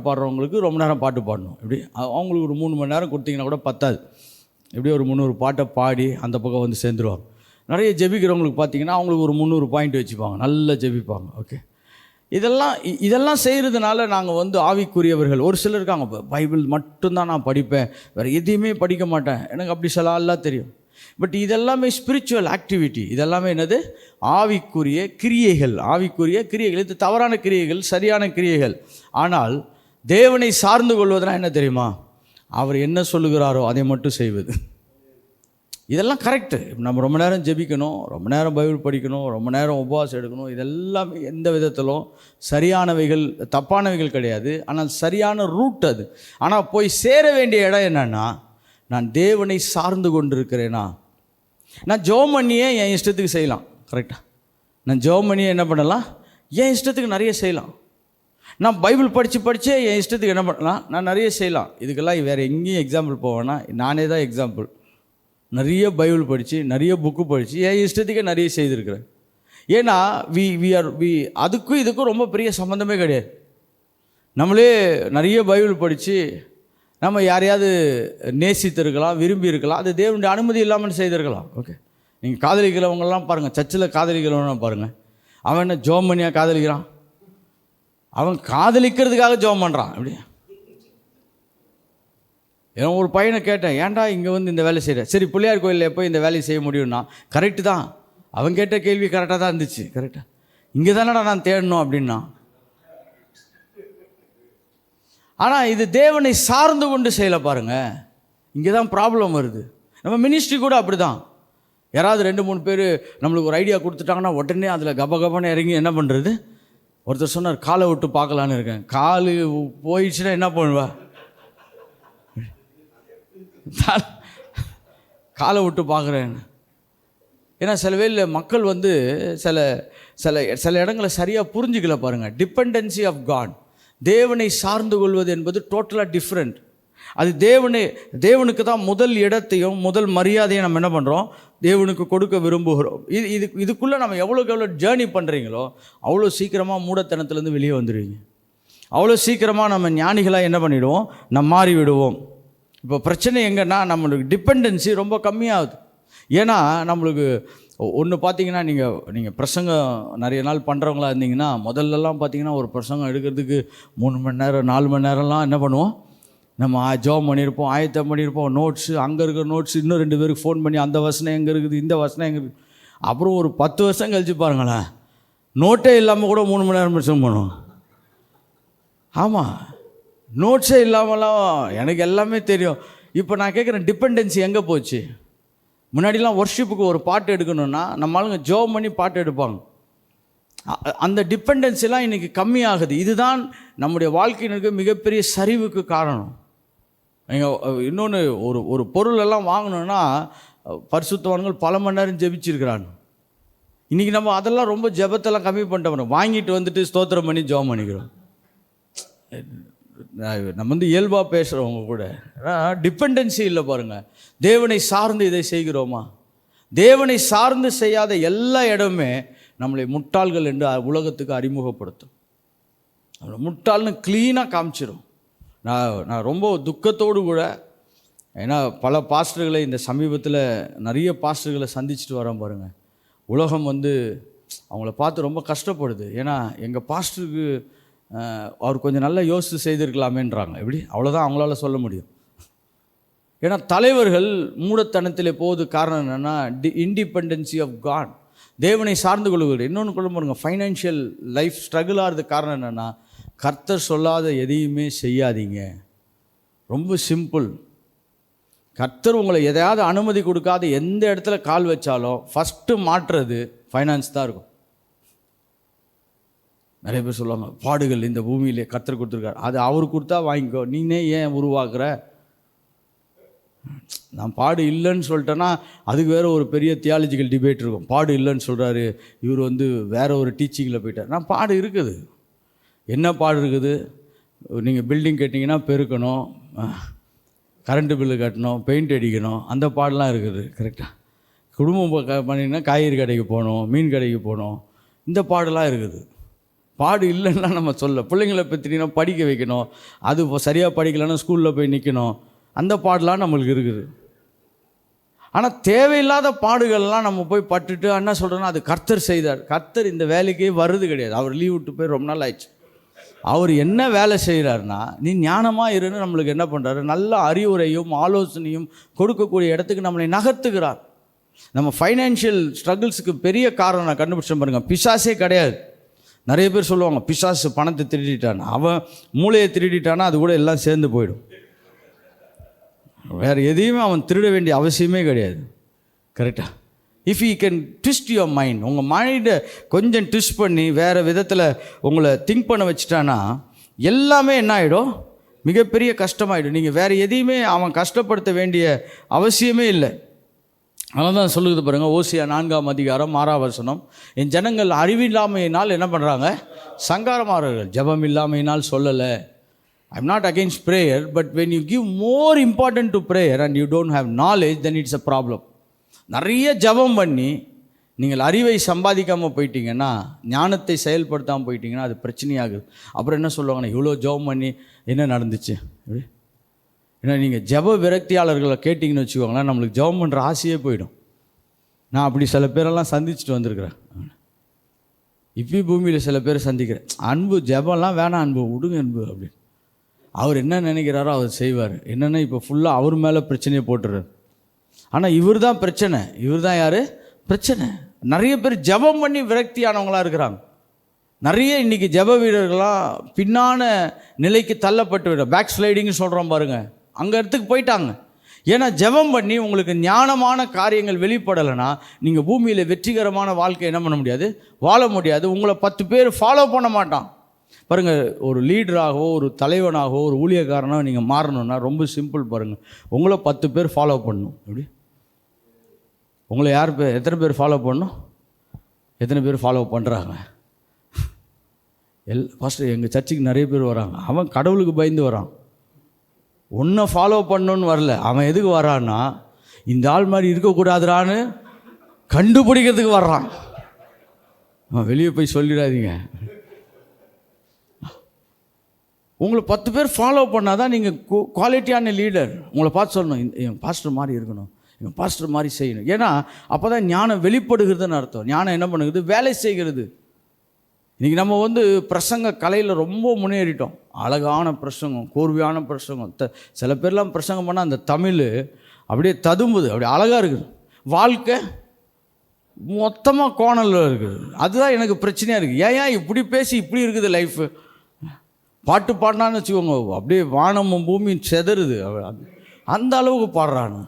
Speaker 1: பாடுறவங்களுக்கு ரொம்ப நேரம் பாட்டு பாடணும். இப்படி அவங்களுக்கு ஒரு 3 மணி நேரம் கொடுத்தீங்கன்னா கூட பத்தாது. இப்படி ஒரு 300 பாட்டை பாடி அந்த பக்கம் வந்து சேர்ந்துருவாங்க. நிறைய ஜெபிக்கிறவங்களுக்கு பார்த்திங்கன்னா அவங்களுக்கு ஒரு 300 பாயிண்ட் வச்சுப்பாங்க, நல்லா ஜெபிப்பாங்க. ஓகே, இதெல்லாம் செய்கிறதுனால நாங்கள் வந்து ஆவிக்குரியவர்கள். ஒரு சிலர் இருக்காங்க, பைபிள் மட்டும்தான் நான் படிப்பேன், வேறு எதையுமே படிக்க மாட்டேன், எனக்கு அப்படி சில ஆள்லாம் தெரியும். பட் இதெல்லாமே ஸ்பிரிச்சுவல் ஆக்டிவிட்டி. இதெல்லாமே என்னது? ஆவிக்குரிய கிரியைகள். இது தவறான கிரியைகள், சரியான கிரியைகள். ஆனால் தேவனை சார்ந்து கொள்வதுனா என்ன தெரியுமா? அவர் என்ன சொல்லுகிறாரோ அதை மட்டும் செய்வது. இதெல்லாம் கரெக்டு. நம்ம ரொம்ப நேரம் ஜெபிக்கணும், ரொம்ப நேரம் பைபிள் படிக்கணும், ரொம்ப நேரம் உபவாசம் எடுக்கணும். இதெல்லாமே எந்த விதத்திலும் சரியானவைகள், தப்பானவைகள் கிடையாது. ஆனால் சரியான ரூட் அது. ஆனால் போய் சேர வேண்டிய இடம் என்னன்னா, நான் தேவனை சார்ந்து கொண்டிருக்கிறேனா? நான் ஜெபம் பண்ணியே என் இஷ்டத்துக்கு செய்யலாம். கரெக்டாக, நான் ஜெபம் பண்ணியே என்ன பண்ணலாம்? என் இஷ்டத்துக்கு நிறைய செய்யலாம். நான் பைபிள் படித்தே என் இஷ்டத்துக்கு என்ன பண்ணலாம்? நான் நிறைய செய்யலாம். இதுக்கெல்லாம் வேறு எங்கேயும் எக்ஸாம்பிள் போவேன்னா நானே தான் எக்ஸாம்பிள். நிறைய பைபிள் படித்து, நிறைய புக்கு படித்து என் இஷ்டத்துக்கே நிறைய செய்திருக்கிறேன். ஏன்னா அதுக்கும் இதுக்கும் ரொம்ப பெரிய சம்மந்தமே கிடையாது. நம்மளே நிறைய பைபிள் படித்து நம்ம யாரையாவது நேசித்திருக்கலாம், விரும்பி இருக்கலாம். அது தேவனுடைய அனுமதி இல்லாமல் செய்திருக்கலாம். ஓகே, நீங்கள் காதலிக்கிறவங்கெல்லாம் பாருங்கள், சர்ச்சில் காதலிக்கிறவங்க பாருங்கள், அவன் என்ன ஜெபம் பண்ணியா காதலிக்கிறான்? அவன் காதலிக்கிறதுக்காக ஜெபம் பண்ணுறான். அப்படி ஏன்னா ஒரு பையனை கேட்டேன், ஏன்டா இங்கே வந்து இந்த வேலை செய்கிற? சரி, பிள்ளையார் கோயிலில் எப்போ இந்த வேலையை செய்ய முடியும்னா, கரெக்டு தான், அவன் கேட்ட கேள்வி கரெக்டாக தான் இருந்துச்சு. கரெக்டாக, இங்கே தானடா நான் தேடணும் அப்படின்னா, ஆனால் இது தேவனை சார்ந்து கொண்டு செய்யலை பாருங்கள். இங்கே தான் ப்ராப்ளம் வருது. நம்ம மினிஸ்ட்ரி கூட அப்படி தான். யாராவது 2-3 பேர் நம்மளுக்கு ஒரு ஐடியா கொடுத்துட்டாங்கன்னா உடனே அதில் கபகபன்னு இறங்கி என்ன பண்ணுறது. ஒருத்தர் சொன்னார், காலை விட்டு பார்க்கலான்னு இருக்கேன். கால் போயிடுச்சுன்னா என்ன பண்ணுவா? காலை விட்டு பார்க்குறேன். ஏன்னா சில வேளையில் மக்கள் சில சில சில இடங்களை சரியாக புரிஞ்சுக்கல பாருங்கள். டிபெண்டன்சி ஆஃப் காட், தேவனை சார்ந்து கொள்வது என்பது டோட்டலாக டிஃப்ரெண்ட். அது தேவனுக்கு தான் முதல் இடத்தையும் முதல் மரியாதையும் நம்ம என்ன பண்ணுறோம், தேவனுக்கு கொடுக்க விரும்புகிறோம். இதுக்குள்ளே நம்ம எவ்வளோக்கு எவ்வளோ ஜேர்னி பண்ணுறீங்களோ அவ்வளோ சீக்கிரமாக மூடத்தனத்துலேருந்து வெளியே வந்துடுவீங்க. அவ்வளோ சீக்கிரமாக நம்ம ஞானிகளாக என்ன பண்ணிவிடுவோம், நம்ம மாறி விடுவோம். இப்போ பிரச்சனை எங்கன்னா நம்மளுக்கு டிபெண்டன்சி ரொம்ப கம்மியாகுது. ஏன்னா நம்மளுக்கு ஒன்று பார்த்தீங்கன்னா, நீங்கள் பிரசங்கம் நிறைய நாள் பண்ணுறவங்களா இருந்தீங்கன்னா, முதல்லலாம் பார்த்தீங்கன்னா ஒரு பிரசங்கம் எடுக்கிறதுக்கு 3 மணி நேரம் 4 மணி நேரம்லாம் என்ன பண்ணுவோம், நம்ம ஜாப் பண்ணியிருப்போம், ஆயத்தம் பண்ணியிருப்போம், நோட்ஸு, அங்கே இருக்கிற நோட்ஸு, இன்னும் 2 பேருக்கு ஃபோன் பண்ணி அந்த வசனம் எங்கே இருக்குது, இந்த வசனம் எங்கே இருக்குது. அப்புறம் ஒரு 10 வருஷம் கழிச்சு பாருங்களேன், நோட்டே இல்லாமல் கூட 3 மணி நேரம் பிரசங்கம் பண்ணுவோம். ஆமாம், நோட்ஸே இல்லாமலாம் எனக்கு எல்லாமே தெரியும். இப்போ நான் கேட்குறேன், டிபெண்டன்சி எங்கே போச்சு? முன்னாடிலாம் ஒர்ஷிப்புக்கு ஒரு பாட்டு எடுக்கணுன்னா நம்ம ஆளுங்க ஜோம் பண்ணி பாட்டு எடுப்பாங்க. அந்த டிபெண்டன்சிலாம் இன்றைக்கி கம்மியாகுது. இதுதான் நம்முடைய வாழ்க்கையினருக்கு மிகப்பெரிய சரிவுக்கு காரணம். நீங்கள் இன்னொன்று, ஒரு பொருளெல்லாம் வாங்கணுன்னா பரிசுத்தவான்கள் பல மணி நேரம் ஜெபிச்சிருக்கிறாங்க. இன்றைக்கி நம்ம அதெல்லாம் ரொம்ப ஜெபத்தெல்லாம் கம்மி பண்ணிட்டோம். வாங்கிட்டு வந்துட்டு ஸ்தோத்திரம் பண்ணி ஜெபம் பண்ணிக்கிறோம். நம்ம இயல்பாக பேசுகிறவங்க கூட டிபெண்டன்சி இல்லை பாருங்கள். தேவனை சார்ந்து இதை செய்கிறோமா? தேவனை சார்ந்து செய்யாத எல்லா இடமுமே நம்மளை முட்டாள்கள் என்று உலகத்துக்கு அறிமுகப்படுத்தும். நம்மளை முட்டாள்னு க்ளீனாக காமிச்சிடும். நான் ரொம்ப துக்கத்தோடு கூட, ஏன்னா பல பாஸ்டர்களை இந்த சமீபத்தில் நிறைய பாஸ்டர்களை சந்திச்சுட்டு வரேன் பாருங்கள். உலகம் அவங்கள பார்த்து ரொம்ப கஷ்டப்படுது. ஏன்னா எங்கள் பாஸ்டருக்கு அவர் கொஞ்சம் நல்லா யோசித்து செய்திருக்கலாமேன்றாங்க. எப்படி? அவ்வளோதான் அவங்களால சொல்ல முடியும். ஏன்னா தலைவர்கள் மூடத்தனத்தில் போவது காரணம் என்னென்னா இண்டிபெண்டன்சி ஆஃப் காட், தேவனை சார்ந்து கொள்வது. இன்னொன்று கொள்ள பாருங்க, ஃபைனான்ஷியல் லைஃப் ஸ்ட்ரகிள் ஆகிறது காரணம் என்னென்னா, கர்த்தர் சொல்லாத எதையுமே செய்யாதீங்க. ரொம்ப சிம்பிள். கர்த்தர் உங்களை எதையாவது அனுமதி கொடுக்காத எந்த இடத்துல கால் வச்சாலும் ஃபஸ்ட்டு மாற்றுறது ஃபைனான்ஸ் தான் இருக்கும். நிறைய பேர் சொல்லுவாங்க, பாடுகள் இந்த பூமியிலே கர்த்தர் கொடுத்துருக்காரு, அது அவர் கொடுத்தா வாங்கிக்கோ, நீனே ஏன் உருவாக்குற? நான் பாடு இல்லைன்னு சொல்லிட்டேன்னா அதுக்கு வேறு ஒரு பெரிய தியாலஜிக்கல் டிபேட் இருக்கும். பாடு இல்லைன்னு சொல்கிறாரு, இவர் வேறு ஒரு டீச்சிங்கில் போயிட்டார். நான் பாடு இருக்குது. என்ன பாடு இருக்குது? நீங்கள் பில்டிங் கட்டிங்கன்னா பெருக்கணும், கரண்ட்டு பில்லு கட்டணும், பெயிண்ட் அடிக்கணும், அந்த பாடெலாம் இருக்குது. கரெக்டாக குடும்பம் பண்ணிங்கன்னா காய்கறி கடைக்கு போகணும், மீன் கடைக்கு போகணும், இந்த பாடெல்லாம் இருக்குது. பாடு இல்லைன்னா நம்ம சொல்ல. பிள்ளைங்களை பற்றினா படிக்க வைக்கணும், அது சரியாக படிக்கலைன்னா ஸ்கூலில் போய் நிற்கணும், அந்த பாடலாம் நம்மளுக்கு இருக்குது. ஆனால் தேவையில்லாத பாடுகள்லாம் நம்ம போய் பட்டுட்டு என்ன சொல்கிறோன்னா, அது கர்த்தர் செய்தார். கர்த்தர் இந்த வேலைக்கே வர்றது கிடையாது. அவர் லீவ் விட்டு போய் ரொம்ப நாள் ஆயிடுச்சு. அவர் என்ன வேலை செய்கிறாருன்னா, நீ ஞானமாக இருன்னு நம்மளுக்கு என்ன பண்ணுறாரு, நல்ல அறிவுரையும் ஆலோசனையும் கொடுக்கக்கூடிய இடத்துக்கு நம்மளை நகர்த்துகிறார். நம்ம ஃபைனான்ஷியல் ஸ்ட்ரகிள்ஸுக்கு பெரிய காரணம் நான் கண்டுபிடிச்சேன் பாருங்கள், பிசாசே கிடையாது. நிறைய பேர் சொல்லுவாங்க பிசாசு பணத்தை திருடிட்டான், அவன் மூளையை திருடிட்டானா அது கூட எல்லாம் சேர்ந்து போயிடும். வேறு எதையுமே அவன் திருட வேண்டிய அவசியமே கிடையாது. கரெக்டாக? If you can twist your mind, உங்கள் மைண்டை கொஞ்சம் ட்விஸ்ட் பண்ணி வேறு விதத்தில் உங்களை திங்க் பண்ண வச்சுட்டானா எல்லாமே என்ன ஆகிடும், மிகப்பெரிய கஷ்டமாயிடும். நீங்கள் வேறு எதையுமே அவன் கஷ்டப்படுத்த வேண்டிய அவசியமே இல்லை. அதனால தான் சொல்லுது பாருங்கள், ஓசியா 4ஆம் அதிகாரம் 6ஆம் வசனம், என் ஜனங்கள் அறிவில்லாமையினால் என்ன பண்ணுறாங்க, சங்காரமாகிறார்கள். ஜபம் இல்லாமையினால் சொல்லலை. I am not against prayer, but when you give more important to prayer and you don't have knowledge, then it's a problem. நிறைய ஜபம் பண்ணி நீங்கள் அறிவை சம்பாதிக்காமல் போயிட்டீங்கன்னா, ஞானத்தை செயல்படுத்தாமல் போயிட்டீங்கன்னா அது பிரச்சனையாகுது. அப்புறம் என்ன சொல்லுவாங்கன்னா, இவ்வளோ ஜபம் பண்ணி என்ன நடந்துச்சு? ஏன்னா நீங்கள் ஜப விரக்தியாளர்களை கேட்டிங்கன்னு வச்சுக்கோங்களேன், நம்மளுக்கு ஜபம் பண்ணுற ஆசையே போயிடும். நான் அப்படி சில பேரெல்லாம் சந்திச்சுட்டு வந்திருக்கிறேன். இப்படி பூமியில் சில பேர் சந்திக்கிறேன். அன்பு ஜபம்லாம் வேணாம், அன்பு விடுங்க அன்பு அப்படின்னு. அவர் என்ன நினைக்கிறாரோ அவர் செய்வார். என்னென்னா இப்போ ஃபுல்லாக அவர் மேலே பிரச்சனையை போட்டுறாரு. ஆனால் இவர் தான் பிரச்சனை. இவர் தான் யார் பிரச்சனை? நிறைய பேர் ஜபம் பண்ணி விரக்தியானவங்களாக இருக்கிறாங்க. நிறைய இன்றைக்கி ஜெப வீரர்களாக பின்னான நிலைக்கு தள்ளப்பட்டு விட, பேக் ஸ்லைடிங்னு சொல்கிறோம் பாருங்கள், அங்கே இடத்துக்கு போயிட்டாங்க. ஏன்னா ஜெபம் பண்ணி உங்களுக்கு ஞானமான காரியங்கள் வெளிப்படலைன்னா நீங்கள் பூமியில் வெற்றிகரமான வாழ்க்கை என்ன பண்ண முடியாது, வாழ முடியாது. உங்களை 10 பேர் ஃபாலோ பண்ண மாட்டான். பாருங்கள், ஒரு லீடராகவோ ஒரு தலைவனாகவோ ஒரு ஊழியக்காரனாக நீங்கள் மாறணும்னா ரொம்ப சிம்பிள். பாருங்கள், உங்களை 10 பேர் ஃபாலோ பண்ணணும். எப்படி உங்களை எத்தனை பேர் ஃபாலோ பண்ணணும், எத்தனை பேர் ஃபாலோ பண்ணுறாங்க? ஃபஸ்ட்டு எங்கள் சர்ச்சுக்கு நிறைய பேர் வராங்க. அவன் கடவுளுக்கு பயந்து வரான், ஒன்றை ஃபாலோ பண்ணணுன்னு வரல. அவன் எதுக்கு வரான்னா, இந்த ஆள் மாதிரி இருக்கக்கூடாதுறான்னு கண்டுபிடிக்கிறதுக்கு வர்றான். அவன் வெளியே போய் சொல்லிடாதீங்க. உங்களை 10 பேர் ஃபாலோ பண்ணால் தான் நீங்கள் குவாலிட்டியான லீடர். உங்களை பார்த்து சொல்லணும், என் பாஸ்டர் மாதிரி இருக்கணும், என் பாஸ்டர் மாதிரி செய்யணும். ஏன்னா அப்போ தான் ஞானம் வெளிப்படுகிறதுன்னு அர்த்தம். ஞானம் என்ன பண்ணுகிறது, வேலை செய்கிறது. இன்றைக்கி நம்ம பிரசங்க கலையில் ரொம்ப முன்னேறிட்டோம். அழகான பிரசங்கம், கோர்வையான பிரசங்கம். சில பேர்லாம் பிரசங்கம் பண்ணால் அந்த தமிழ் அப்படியே ததும்புது, அப்படியே அழகாக இருக்குது. வாழ்க்கை மொத்தமாக கோணலில் இருக்குது. அதுதான் எனக்கு பிரச்சனையாக இருக்குது. ஏன் இப்படி பேசி இப்படி இருக்குது லைஃபு? பாட்டு பாடினான்னு வச்சுக்கோங்க, அப்படியே வானமும் பூமியும் செதறுது. அந்த அளவுக்கு பாடுறான்னு.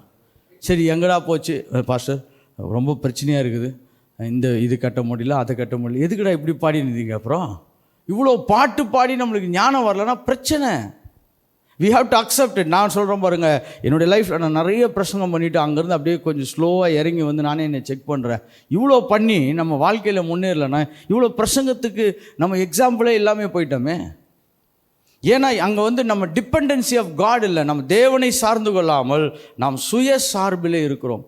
Speaker 1: சரி, எங்கடா போச்சு பாஸ்டர், ரொம்ப பிரச்சனையாக இருக்குது, இது கட்ட முடியல, அதை கட்ட முடியல. எதுக்குடா இப்படி பாடினீங்க? அப்புறம் இவ்வளோ பாட்டு பாடி நம்மளுக்கு ஞானம் வரலன்னா பிரச்சனை. We have to accept it. நான் சொல்கிறேன் பாருங்கள், என்னுடைய லைஃப்பில் நான் நிறைய பிரசங்கம் பண்ணிவிட்டு அங்கேருந்து அப்படியே கொஞ்சம் ஸ்லோவாக இறங்கி நானே என்னை செக் பண்ணுறேன். இவ்வளோ பண்ணி நம்ம வாழ்க்கையில் முன்னேறலைன்னா இவ்வளோ பிரசங்கத்துக்கு நம்ம எக்ஸாம்பிளே இல்லாமல் போயிட்டோமே. ஏன்னா அங்கே நம்ம டிபெண்டன்சி ஆஃப் காட் இல்லை, நம்ம தேவனை சார்ந்து கொள்ளாமல் நாம் சுய சார்பிலே இருக்கிறோம்.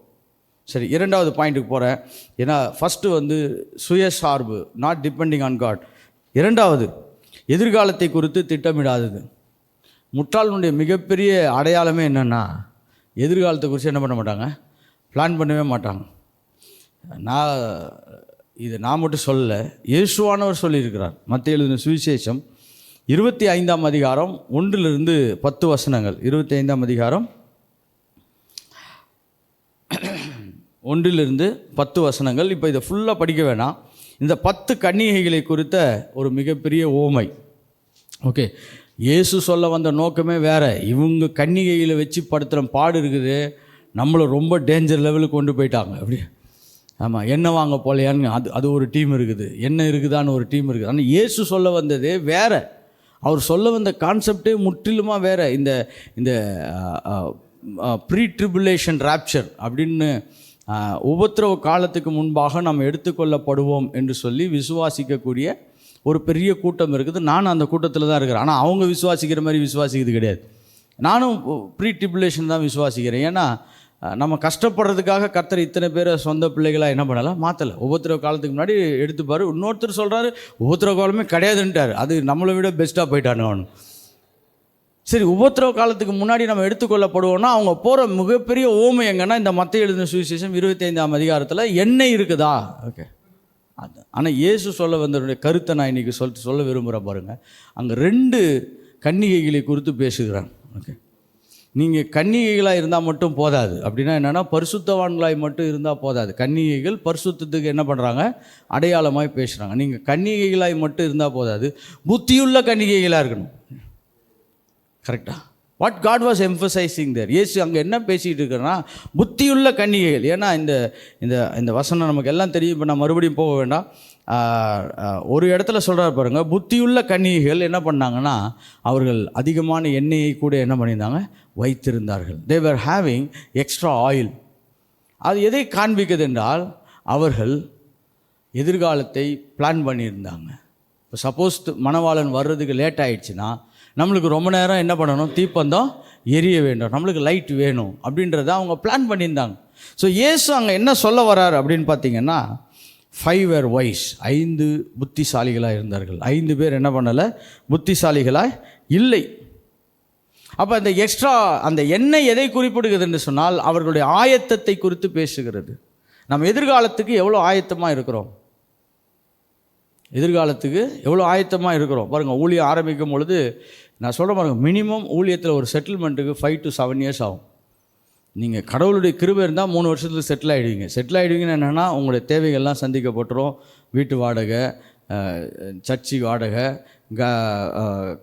Speaker 1: சரி, 2வது பாயிண்ட்டுக்கு போகிறேன். ஏன்னா ஃபஸ்ட்டு சுய சார்பு, நாட் டிபெண்டிங் ஆன் காட். 2வது எதிர்காலத்தை குறித்து திட்டமிடாதது. முட்டாளனுடைய மிகப்பெரிய அடையாளமே என்னென்னா, எதிர்காலத்தை குறித்து என்ன பண்ண மாட்டாங்க, பிளான் பண்ணவே மாட்டாங்க. நான் மட்டும் சொல்லலை, இயேசுவானவர் சொல்லியிருக்கிறார். மத்தேயு எழுதின சுவிசேஷம் 25ஆம் அதிகாரம் 1 to 10 வசனங்கள். 25ஆம் அதிகாரம் 1 to 10 வசனங்கள். இப்போ இதை ஃபுல்லாக படிக்க வேணாம். இந்த 10 கன்னிகைகளை குறித்த ஒரு மிகப்பெரிய ஓமை. ஓகே, இயேசு சொல்ல வந்த நோக்கமே வேறு. இவங்க கன்னிகைகளை வச்சு படுத்துகிற பாடு இருக்குது, நம்மளை ரொம்ப டேஞ்சர் லெவலுக்கு கொண்டு போயிட்டாங்க. அப்படி ஆமாம், எண்ணெய் வாங்க போலையான்னு அது ஒரு டீம் இருக்குது, எண்ணெய் இருக்குதான்னு ஒரு டீம் இருக்குது. ஆனால் இயேசு சொல்ல வந்ததே வேறு. அவர் சொல்ல வந்த கான்செப்டே முற்றிலுமாக வேறு. இந்த ப்ரீ ட்ரிபுலேஷன் ராப்சர் அப்படின்னு உபத்திரவ காலத்துக்கு முன்பாக நாம் எடுத்துக்கொள்ளப்படுவோம் என்று சொல்லி விசுவாசிக்கக்கூடிய ஒரு பெரிய கூட்டம் இருக்குது. நானும் அந்த கூட்டத்தில் தான் இருக்கிறேன். ஆனால் அவங்க விசுவாசிக்கிற மாதிரி விசுவாசிக்கிறது கிடையாது. நானும் ப்ரீ ட்ரிபுலேஷன் தான் விசுவாசிக்கிறேன். ஏன்னா நம்ம கஷ்டப்படுறதுக்காக கர்த்தர் இத்தனை பேரை சொந்த பிள்ளைகளாக என்ன பண்ணலாம், மாற்றலை. உபத்திரவ காலத்துக்கு முன்னாடி எடுத்துப்பார். இன்னொருத்தர் சொல்கிறாரு உபத்திரவ காலமே கிடையாதுன்ட்டார், அது நம்மளை விட பெஸ்ட்டாக போயிட்டானு அவனு. சரி, உபத்திரவ காலத்துக்கு முன்னாடி நம்ம எடுத்துக்கொள்ளப்படுவோம்னா அவங்க போகிற மிகப்பெரிய ஓமை எங்கன்னா இந்த மத்தேயு எழுதின சுவிசேஷம் 25ஆம் அதிகாரத்தில் எண்ணெய் இருக்குதா. ஓகே, அது ஆனால் இயேசு சொல்ல வந்தவருடைய கருத்தை நான் இன்றைக்கி சொல்ல விரும்புகிறேன். பாருங்கள், அங்கே 2 கன்னிகைகளை குறித்து பேசுகிறான். ஓகே, நீங்கள் கன்னிகைகளாக இருந்தால் மட்டும் போதாது. அப்படின்னா என்னென்னா, பரிசுத்தவான்களாய் மட்டும் இருந்தால் போதாது. கன்னிகைகள் பரிசுத்தத்துக்கு என்ன பண்ணுறாங்க, அடையாளமாய் பேசுகிறாங்க. நீங்கள் கன்னிகைகளாய் மட்டும் இருந்தால் போதாது, புத்தியுள்ள கன்னிகைகளாக இருக்கணும். கரெக்டாக வாட் காட் வாஸ் எம்ஃபசைசிங் தேர். இயேசு அங்கே என்ன பேசிகிட்டு இருக்கிறன்னா, புத்தியுள்ள கன்னிகைகள். ஏன்னா இந்த இந்த வசனம் நமக்கு எல்லாம் தெரியும். இப்போ நான் மறுபடியும் போக வேண்டாம். ஒரு இடத்துல சொல்கிறார் பாருங்கள், புத்தியுள்ள கன்னிகைகள் என்ன பண்ணாங்கன்னா, அவர்கள் அதிகமான எண்ணெயை கூட என்ன பண்ணியிருந்தாங்க, வைத்திருந்தார்கள். they were having extra oil. அது எதை காண்பிக்குது என்றால், அவர்கள் எதிர்காலத்தை பிளான் பண்ணியிருந்தாங்க. இப்போ சப்போஸ் மணவாளன் வர்றதுக்கு லேட் ஆகிடுச்சுன்னா நம்மளுக்கு ரொம்ப நேரம் என்ன பண்ணணும், தீப்பந்தம் எரிய வேண்டும், நம்மளுக்கு லைட் வேணும் அப்படின்றத அவங்க பிளான் பண்ணியிருந்தாங்க. ஸோ இயேசு அங்கே என்ன சொல்ல வர்றார் அப்படின்னு பார்த்தீங்கன்னா, 5 were wise. 5 புத்திசாலிகளாக இருந்தார்கள். 5 பேர் என்ன பண்ணலை, புத்திசாலிகளாக இல்லை. அப்போ அந்த எக்ஸ்ட்ரா அந்த எண்ணெய் எதை குறிப்பிடுகிறது என்று சொன்னால், அவர்களுடைய ஆயத்தத்தை குறித்து பேசுகிறது. நம்ம எதிர்காலத்துக்கு எவ்வளோ ஆயத்தமாக இருக்கிறோம், எதிர்காலத்துக்கு எவ்வளோ ஆயத்தமாக இருக்கிறோம். பாருங்கள், ஊழியம் ஆரம்பிக்கும் பொழுது நான் சொல்கிற பாருங்கள், மினிமம் ஊழியத்தில் ஒரு செட்டில்மெண்ட்டுக்கு 5 to 7 years ஆகும். நீங்கள் கடவுளுடைய கிருபை இருந்தால் 3 வருஷத்தில் செட்டில் ஆகிடுவீங்க. செட்டில் ஆகிடுவீங்கன்னு என்னென்னா, உங்களுடைய தேவைகள்லாம் சந்திக்கப்பட்டுரும். வீட்டு வாடகை, சர்ச்சுக்கு வாடகை,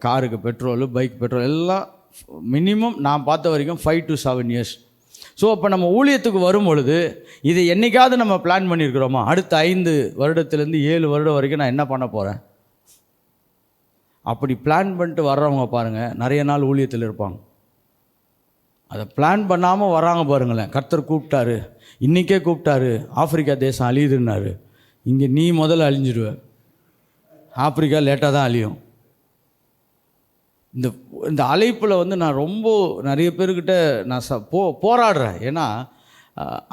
Speaker 1: காருக்கு பெட்ரோலு, பைக் பெட்ரோல் எல்லாம் மினிமம் நான் பார்த்த வரைக்கும் 5 to 7 years. ஸோ அப்போ நம்ம ஊழியத்துக்கு வரும் பொழுது இதை என்றைக்காவது நம்ம பிளான் பண்ணியிருக்கிறோமா? அடுத்த 5 வருடத்துலேருந்து 7 வருடம் வரைக்கும் நான் என்ன பண்ண போகிறேன்? அப்படி பிளான் பண்ணிட்டு வர்றவங்க பாருங்கள், நிறைய நாள் ஊழியத்தில் இருப்பாங்க. அதை பிளான் பண்ணாமல் வராங்க பாருங்களேன். கர்த்தர் கூப்பிட்டாரு, இன்றைக்கே கூப்பிட்டாரு, ஆப்பிரிக்கா தேசம் அழியுதுன்னாரு. இங்கே நீ முதல்ல அழிஞ்சிடுவ, ஆப்பிரிக்கா லேட்டாக தான் அழியும். இந்த அழைப்பில் வந்து நான் ரொம்ப நிறைய பேர்கிட்ட நான் போராடுறேன். ஏன்னா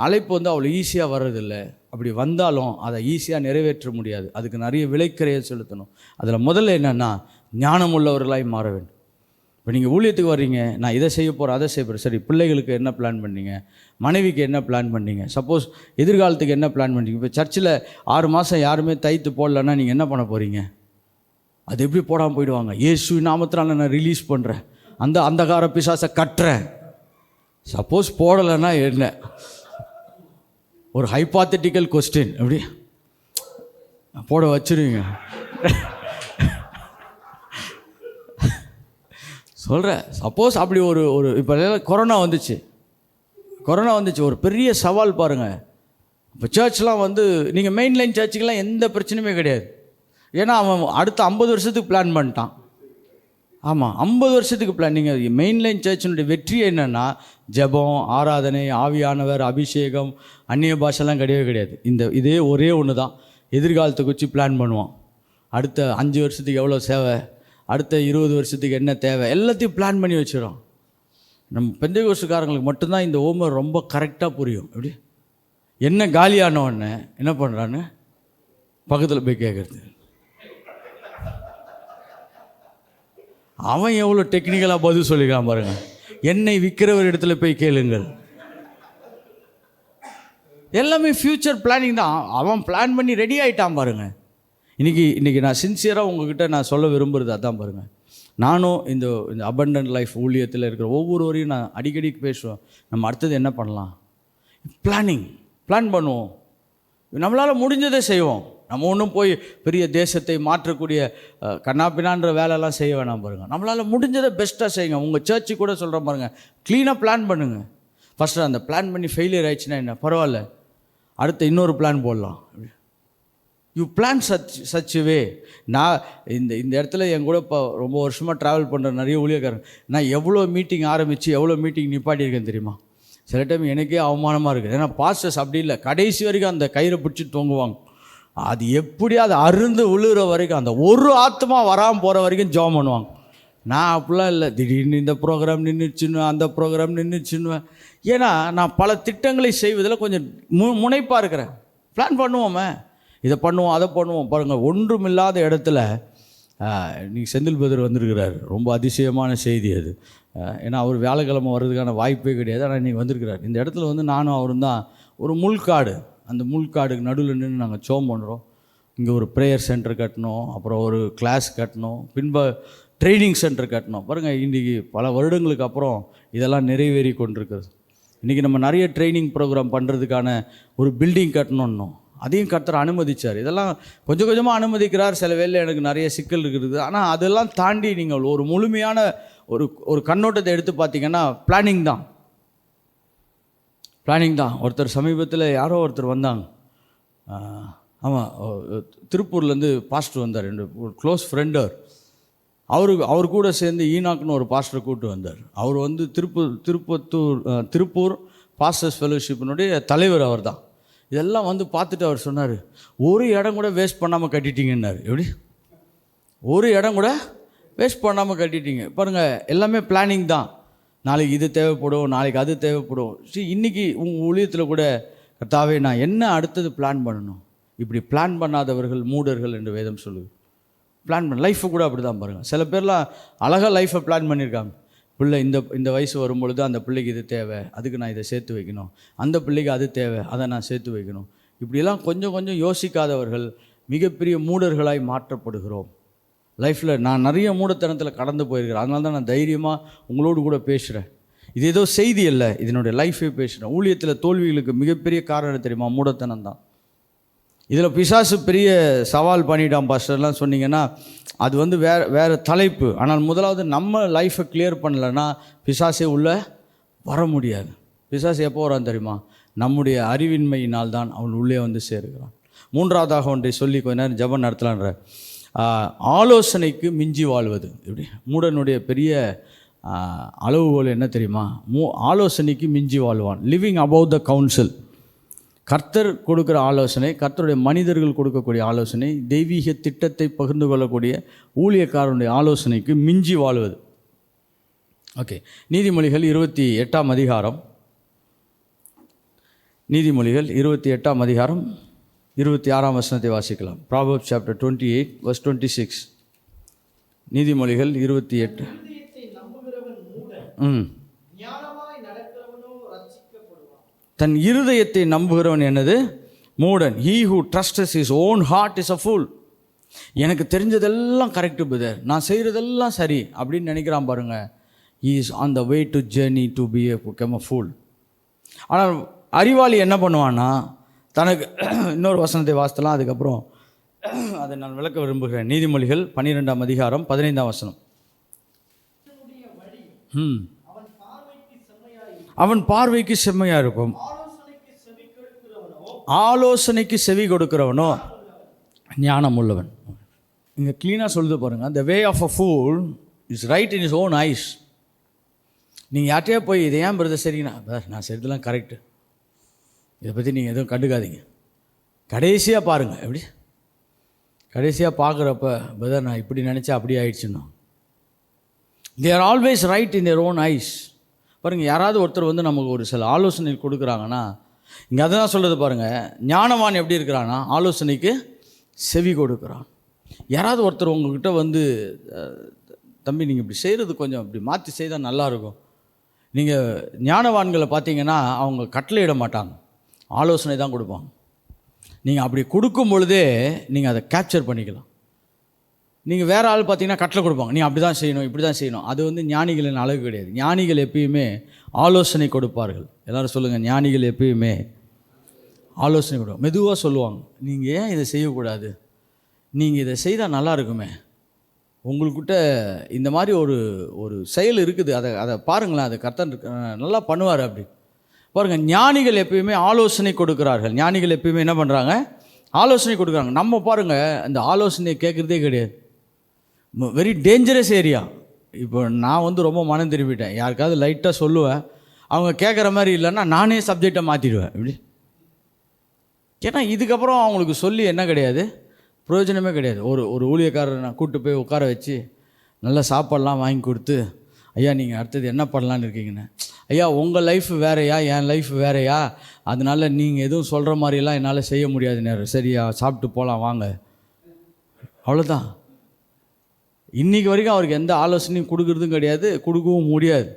Speaker 1: அழைப்பு வந்து அவ்வளோ ஈஸியாக வர்றதில்லை. அப்படி வந்தாலும் அதை ஈஸியாக நிறைவேற்ற முடியாது. அதுக்கு நிறைய விலைக்கரையை செலுத்தணும். அதில் முதல்ல என்னென்னா ஞானம் உள்ளவர்களாய் மாற வேண்டும். இப்போ நீங்கள் ஊழியத்துக்கு வர்றீங்க, நான் இதை செய்ய போகிறேன், அதை செய்ய போகிறேன். சரி, பிள்ளைகளுக்கு என்ன பிளான் பண்ணீங்க? மனைவிக்கு என்ன பிளான் பண்ணீங்க? சப்போஸ் எதிர்காலத்துக்கு என்ன பிளான் பண்ணீங்க? இப்போ சர்ச்சில் 6 மாதம் யாருமே தைத்து போடலன்னா நீங்கள் என்ன பண்ண போகிறீங்க? அது எப்படி போடாமல் போயிடுவாங்க? இயேசு நாமத்தினால நான் ரிலீஸ் பண்ணுறேன், அந்த அந்தகார பிசாசை கட்டுறேன். சப்போஸ் போடலைன்னா என்ன? ஒரு ஹைபாத்தட்டிக்கல் கொஸ்டின் எப்படி போட வச்சுருவீங்க? சொல்கிறேன். சப்போஸ் அப்படி ஒரு இப்போ கொரோனா வந்துச்சு, ஒரு பெரிய சவால் பாருங்கள். இப்போ சர்ச்லாம் வந்து நீங்கள் மெயின்லைன் சர்ச்சுக்கெலாம் எந்த பிரச்சனையுமே கிடையாது. ஏன்னா அவன் அடுத்த 50 வருஷத்துக்கு பிளான் பண்ணிட்டான். ஆமாம், 50 வருஷத்துக்கு பிளான். நீங்கள் மெயின்லைன் சர்ச்சினுடைய வெற்றி என்னென்னா ஜெபம், ஆராதனை, ஆவியானவர், அபிஷேகம், அந்நிய பாஷெல்லாம் கிடையாது. இதே ஒரே ஒன்று தான். எதிர்காலத்துக்கு வச்சு பிளான் பண்ணுவான். அடுத்த 5 வருஷத்துக்கு எவ்வளோ சேவை, அடுத்த 20 வருஷத்துக்கு என்ன தேவை, எல்லாத்தையும் பிளான் பண்ணி வச்சிடும். நம்ம பெந்தேகோஸ்துக்காரங்களுக்கு மட்டும்தான் இந்த ஓமர் ரொம்ப கரெக்டாக புரியும். எப்படி என்ன காலியானவொடனே என்ன பண்ணுறான்னு பக்கத்தில் போய் கேட்குறது. அவன் எவ்வளோ டெக்னிக்கலாக பதில் சொல்லிக்கலாம் பாருங்கள். என்னை விற்கிறவர் இடத்துல போய் கேளுங்கள். எல்லாமே ஃப்யூச்சர் பிளானிங் தான். அவன் பிளான் பண்ணி ரெடி ஆகிட்டான் பாருங்கள். இன்றைக்கி நான் சின்சியராக உங்ககிட்ட நான் சொல்ல விரும்புகிறது அதான் பாருங்கள். நானும் இந்த அபண்டன்ட் லைஃப் ஊழியத்தில் இருக்கிற ஒவ்வொருவரையும் நான் அடிக்கடி பேசுவேன். நம்ம அடுத்தது என்ன பண்ணலாம்? பிளான் பண்ணுவோம். நம்மளால் முடிஞ்சதை செய்வோம். நம்ம ஒன்றும் போய் பெரிய தேசத்தை மாற்றக்கூடிய கண்ணாப்பினான்ற வேலையெல்லாம் செய்ய வேணாம் பாருங்கள். நம்மளால் முடிஞ்சதை பெஸ்ட்டாக செய்யுங்க. உங்கள் சர்ச்சு கூட சொல்கிற பாருங்கள், க்ளீனாக பிளான் பண்ணுங்கள். ஃபஸ்ட்டு அந்த பிளான் பண்ணி ஃபெயிலியர் ஆயிடுச்சுன்னா என்ன பரவாயில்ல, அடுத்த இன்னொரு பிளான் போடலாம். You plan such way. நான் இந்த இடத்துல என் கூட இப்போ ரொம்ப வருஷமாக ட்ராவல் பண்ணுற நிறைய ஊழியக்காரங்க, நான் எவ்வளோ மீட்டிங் ஆரம்பித்து எவ்வளோ மீட்டிங் நிப்பாட்டியிருக்கேன் தெரியுமா? சில டைம் எனக்கே அவமானமாக இருக்குது. ஏன்னா பாஸ்டர்ஸ் அப்படி இல்லை, கடைசி வரைக்கும் அந்த கயிறை பிடிச்சி தொங்குவாங்க. அது எப்படி அது அருந்து விழுகிற வரைக்கும், அந்த ஒரு ஆத்மா வராமல் போகிற வரைக்கும் ஜெபம் பண்ணுவாங்க. நான் அப்படிலாம் இல்லை, திடீர்னு இந்த ப்ரோக்ராம் நின்றுச்சுன்னுவேன், அந்த ப்ரோக்ராம் நின்றுச்சுன்னுவேன். ஏன்னா நான் பல திட்டங்களை செய்வதில் கொஞ்சம் முனைப்பாக இருக்கிறேன். பிளான் பண்ணுவோமே, இதை பண்ணுவோம், அதை பண்ணுவோம். பாருங்கள், ஒன்றுமில்லாத இடத்துல நீங்கள் செந்தில் பதர் வந்திருக்கிறார். ரொம்ப அதிசயமான செய்தி அது. ஏன்னா அவர் வியாழக்கிழமை வர்றதுக்கான வாய்ப்பே கிடையாது. ஆனால் இன்றைக்கி வந்திருக்கிறார். இந்த இடத்துல வந்து நானும் அவரும் தான் ஒரு முள்காடு, அந்த முள்காடுக்கு நடுவில் நின்று நாங்கள் ஜெபம் பண்ணுறோம். இங்கே ஒரு ப்ரேயர் சென்டர் கட்டணும், அப்புறம் ஒரு கிளாஸ் கட்டணும், ட்ரைனிங் சென்டர் கட்டணும். பாருங்கள், இன்றைக்கி பல வருடங்களுக்கு அப்புறம் இதெல்லாம் நிறைவேறி கொண்டிருக்கிறது. இன்றைக்கி நம்ம நிறைய ட்ரைனிங் ப்ரோக்ராம் பண்ணுறதுக்கான ஒரு பில்டிங் கட்டணுன்னோம். அதையும் கர்த்தர் அனுமதிச்சார். இதெல்லாம் கொஞ்சம் கொஞ்சமாக அனுமதிக்கிறார். சில வேளையில் எனக்கு நிறைய சிக்கல் இருக்குது. ஆனால் அதெல்லாம் தாண்டி நீங்கள் ஒரு முழுமையான ஒரு கண்ணோட்டத்தை எடுத்து பார்த்தீங்கன்னா பிளானிங் தான். ஒருத்தர் சமீபத்தில் யாரோ ஒருத்தர் வந்தாங்க. ஆமாம், திருப்பூர்லேருந்து பாஸ்டர் வந்தார். ஒரு க்ளோஸ் ஃப்ரெண்டர். அவர் கூட சேர்ந்து ஈனாக்னு ஒரு பாஸ்டரை கூப்பிட்டு வந்தார். அவர் வந்து திருப்பூர் பாஸ்டர்ஸ் ஃபெலோஷிப்பினுடைய தலைவர் அவர் தான். இதெல்லாம் வந்து பார்த்துட்டு அவர் சொன்னார், ஒரு இடம் கூட வேஸ்ட் பண்ணாமல் கட்டிட்டீங்கன்னாரு. எப்படி ஒரு இடம் கூட வேஸ்ட் பண்ணாமல் கட்டிட்டீங்க பாருங்கள். எல்லாமே பிளானிங் தான். நாளைக்கு இது தேவைப்படும், நாளைக்கு அது தேவைப்படும். இன்றைக்கி உங்கள் ஊழியத்தில் கூட கர்த்தாவே நான் என்ன அடுத்தது பிளான் பண்ணணும். இப்படி பிளான் பண்ணாதவர்கள் மூடர்கள் என்று வேதம் சொல்லுது. பிளான் பண்ண லைஃப்பை கூட அப்படி தான் பாருங்கள். சில பேர்லாம் அழகாக லைஃப்பை பிளான் பண்ணியிருக்காங்க. பிள்ளை இந்த வயசு வரும்பொழுது அந்த பிள்ளைக்கு இது தேவை, அதுக்கு நான் இதை சேர்த்து வைக்கணும். அந்த பிள்ளைக்கு அது தேவை, அதை நான் சேர்த்து வைக்கணும். இப்படிலாம் கொஞ்சம் கொஞ்சம் யோசிக்காதவர்கள் மிகப்பெரிய மூடர்களாய் மாற்றப்படுகிறோம். லைஃப்பில் நான் நிறைய மூடத்தனத்தில் கடந்து போயிருக்கிறேன். அதனால தான் நான் தைரியமாக உங்களோடு கூட பேசுகிறேன். இது ஏதோ செய்தி இல்லை, இதனுடைய லைஃபே பேசுகிறேன். ஊழியத்தில் தோல்விகளுக்கு மிகப்பெரிய காரணம் தெரியுமா? மூடத்தனம் தான். இதில் பிசாசு பெரிய சவால் பண்ணிட்டான் பாஸ்டர்லாம் சொன்னீங்கன்னா அது வந்து வேறு தலைப்பு. ஆனால் முதலாவது நம்ம லைஃப்பை கிளியர் பண்ணலைன்னா பிசாசே உள்ளே வர முடியாது. பிசாசு எப்போ வரான் தெரியுமா? நம்முடைய அறிவின்மையினால் தான் அவன் உள்ளே வந்து சேருகிறான். மூன்றாவதாக ஒன்றை சொல்லி கொஞ்ச நேரம் ஜெபம் நடத்தலான்ற, ஆலோசனைக்கு மிஞ்சி வாழ்வது. இப்படி மூடனுடைய பெரிய அளவுகோல் என்ன தெரியுமா? ஆலோசனைக்கு மிஞ்சி வாழ்வான். Living above the council. கர்த்தர் கொடுக்குற ஆலோசனை, கர்த்தருடைய மனிதர்கள் கொடுக்கக்கூடிய ஆலோசனை, தெய்வீக திட்டத்தை பகிர்ந்து கொள்ளக்கூடிய ஊழியக்காரனுடைய ஆலோசனைக்கு மிஞ்சி வாழ்வது. ஓகே, நீதிமொழிகள் 28ஆம் அதிகாரம், நீதிமொழிகள் 28ஆம் அதிகாரம் 26ஆம் வசனத்தை வாசிக்கலாம். Proverbs chapter 28 verse 26. நீதிமொழிகள் 28. தன் இருதயத்தை நம்புகிறவன் என்னது? மூடன். He who trusts his own heart is a fool. எனக்கு தெரிஞ்சதெல்லாம் கரெக்டு பிரதர், நான் செய்கிறதெல்லாம் சரி அப்படின்னு நினைக்கிறான் பாருங்க. He is on the way to journey to become a fool. ஆனால் அறிவாளி என்ன பண்ணுவான்னா, தனக்கு இன்னொரு வசனத்தை வாசித்தலாம், அதுக்கப்புறம் அதை நான் விளக்க விரும்புகிறேன். நீதிமொழிகள் 12ஆம் அதிகாரம் 15ஆம் வசனம். அவன் பார்வைக்கு செம்மையாக இருக்கும், ஆலோசனைக்கு செவி கொடுக்கிறவனோ ஞானம் உள்ளவன். இங்கே க்ளீனாக சொல்லுது பாருங்கள், the way of a fool is right in his own eyes. நீங்கள் யார்ட்டையா போய் இதை ஏன் பிரதர் சரிங்கண்ணா, நான் செய்கிறதுலாம் கரெக்டு, இதை பற்றி நீங்கள் எதுவும் கண்டுக்காதீங்க, கடைசியாக பாருங்கள். எப்படி கடைசியாக பார்க்குறப்ப பிரதர் நான் இப்படி நினச்சா அப்படி ஆயிடுச்சுன்னா, they are always right in their own eyes. பாருங்கள், யாராவது ஒருத்தர் வந்து நமக்கு ஒரு சில ஆலோசனை கொடுக்குறாங்கன்னா, இங்கே அதை தான் சொல்கிறது பாருங்கள். ஞானவான் எப்படி இருக்கிறான்னா ஆலோசனைக்கு செவி கொடுக்குறான். யாராவது ஒருத்தர் உங்கள்கிட்ட வந்து, தம்பி நீங்கள் இப்படி செய்கிறது கொஞ்சம் இப்படி மாற்றி செய்தால் நல்லாயிருக்கும். நீங்கள் ஞானவான்களை பார்த்தீங்கன்னா அவங்க கட்டளையிட மாட்டாங்க, ஆலோசனை தான் கொடுப்பாங்க. நீங்கள் அப்படி கொடுக்கும் பொழுதே நீங்கள் அதை கேப்சர் பண்ணிக்கலாம். நீங்கள் வேறு ஆள் பார்த்தீங்கன்னா கட்டளை கொடுப்பாங்க, நீ அப்படி தான் செய்யணும், இப்படி தான் செய்யணும். அது வந்து ஞானிகளின் அழகு கிடையாது. ஞானிகள் எப்பயுமே ஆலோசனை கொடுப்பார்கள். எல்லோரும் சொல்லுங்கள், ஞானிகள் எப்பயுமே ஆலோசனை கொடுப்பாங்க. மெதுவாக சொல்லுவாங்க, நீங்கள் ஏன் இதை செய்யக்கூடாது, நீங்கள் இதை செய்தால் நல்லா இருக்குமே, உங்களுக்கிட்ட இந்த மாதிரி ஒரு செயல் இருக்குது, அதை பாருங்களேன், அதை கர்த்தர் நல்லா பண்ணுவார் அப்படி பாருங்கள். ஞானிகள் எப்பயுமே ஆலோசனை கொடுக்குறார்கள். ஞானிகள் எப்பயுமே என்ன பண்ணுறாங்க? ஆலோசனை கொடுக்குறாங்க. நம்ம பாருங்கள், அந்த ஆலோசனையை கேட்குறதே கிடையாது. Very dangerous area. இப்போ நான் வந்து ரொம்ப மனம் திரும்பிட்டேன். யாருக்காவது லைட்டாக சொல்லுவேன், அவங்க கேட்குற மாதிரி இல்லைன்னா நானே சப்ஜெக்டை மாற்றிடுவேன். இப்படி ஏன்னா இதுக்கப்புறம் அவங்களுக்கு சொல்லி என்ன கிடையாது, பிரயோஜனமே கிடையாது. ஒரு ஊழியக்காரரை நான் கூப்பிட்டு போய் உட்கார வச்சு நல்லா சாப்பாடெலாம் வாங்கி கொடுத்து, ஐயா நீங்கள் அடுத்தது என்ன பண்ணலான்னு இருக்கீங்கன்னு, ஐயா உங்கள் லைஃப் வேறையா என் லைஃப் வேறையா, அதனால் நீங்கள் எதுவும் சொல்கிற மாதிரிலாம் என்னால் செய்ய முடியாது நேரம், சரியா சாப்பிட்டு போகலாம் வாங்க, அவ்வளோதான். இன்றைக்கி வரைக்கும் அவருக்கு எந்த ஆலோசனையும் கொடுக்குறதும் கிடையாது, கொடுக்கவும் முடியாது.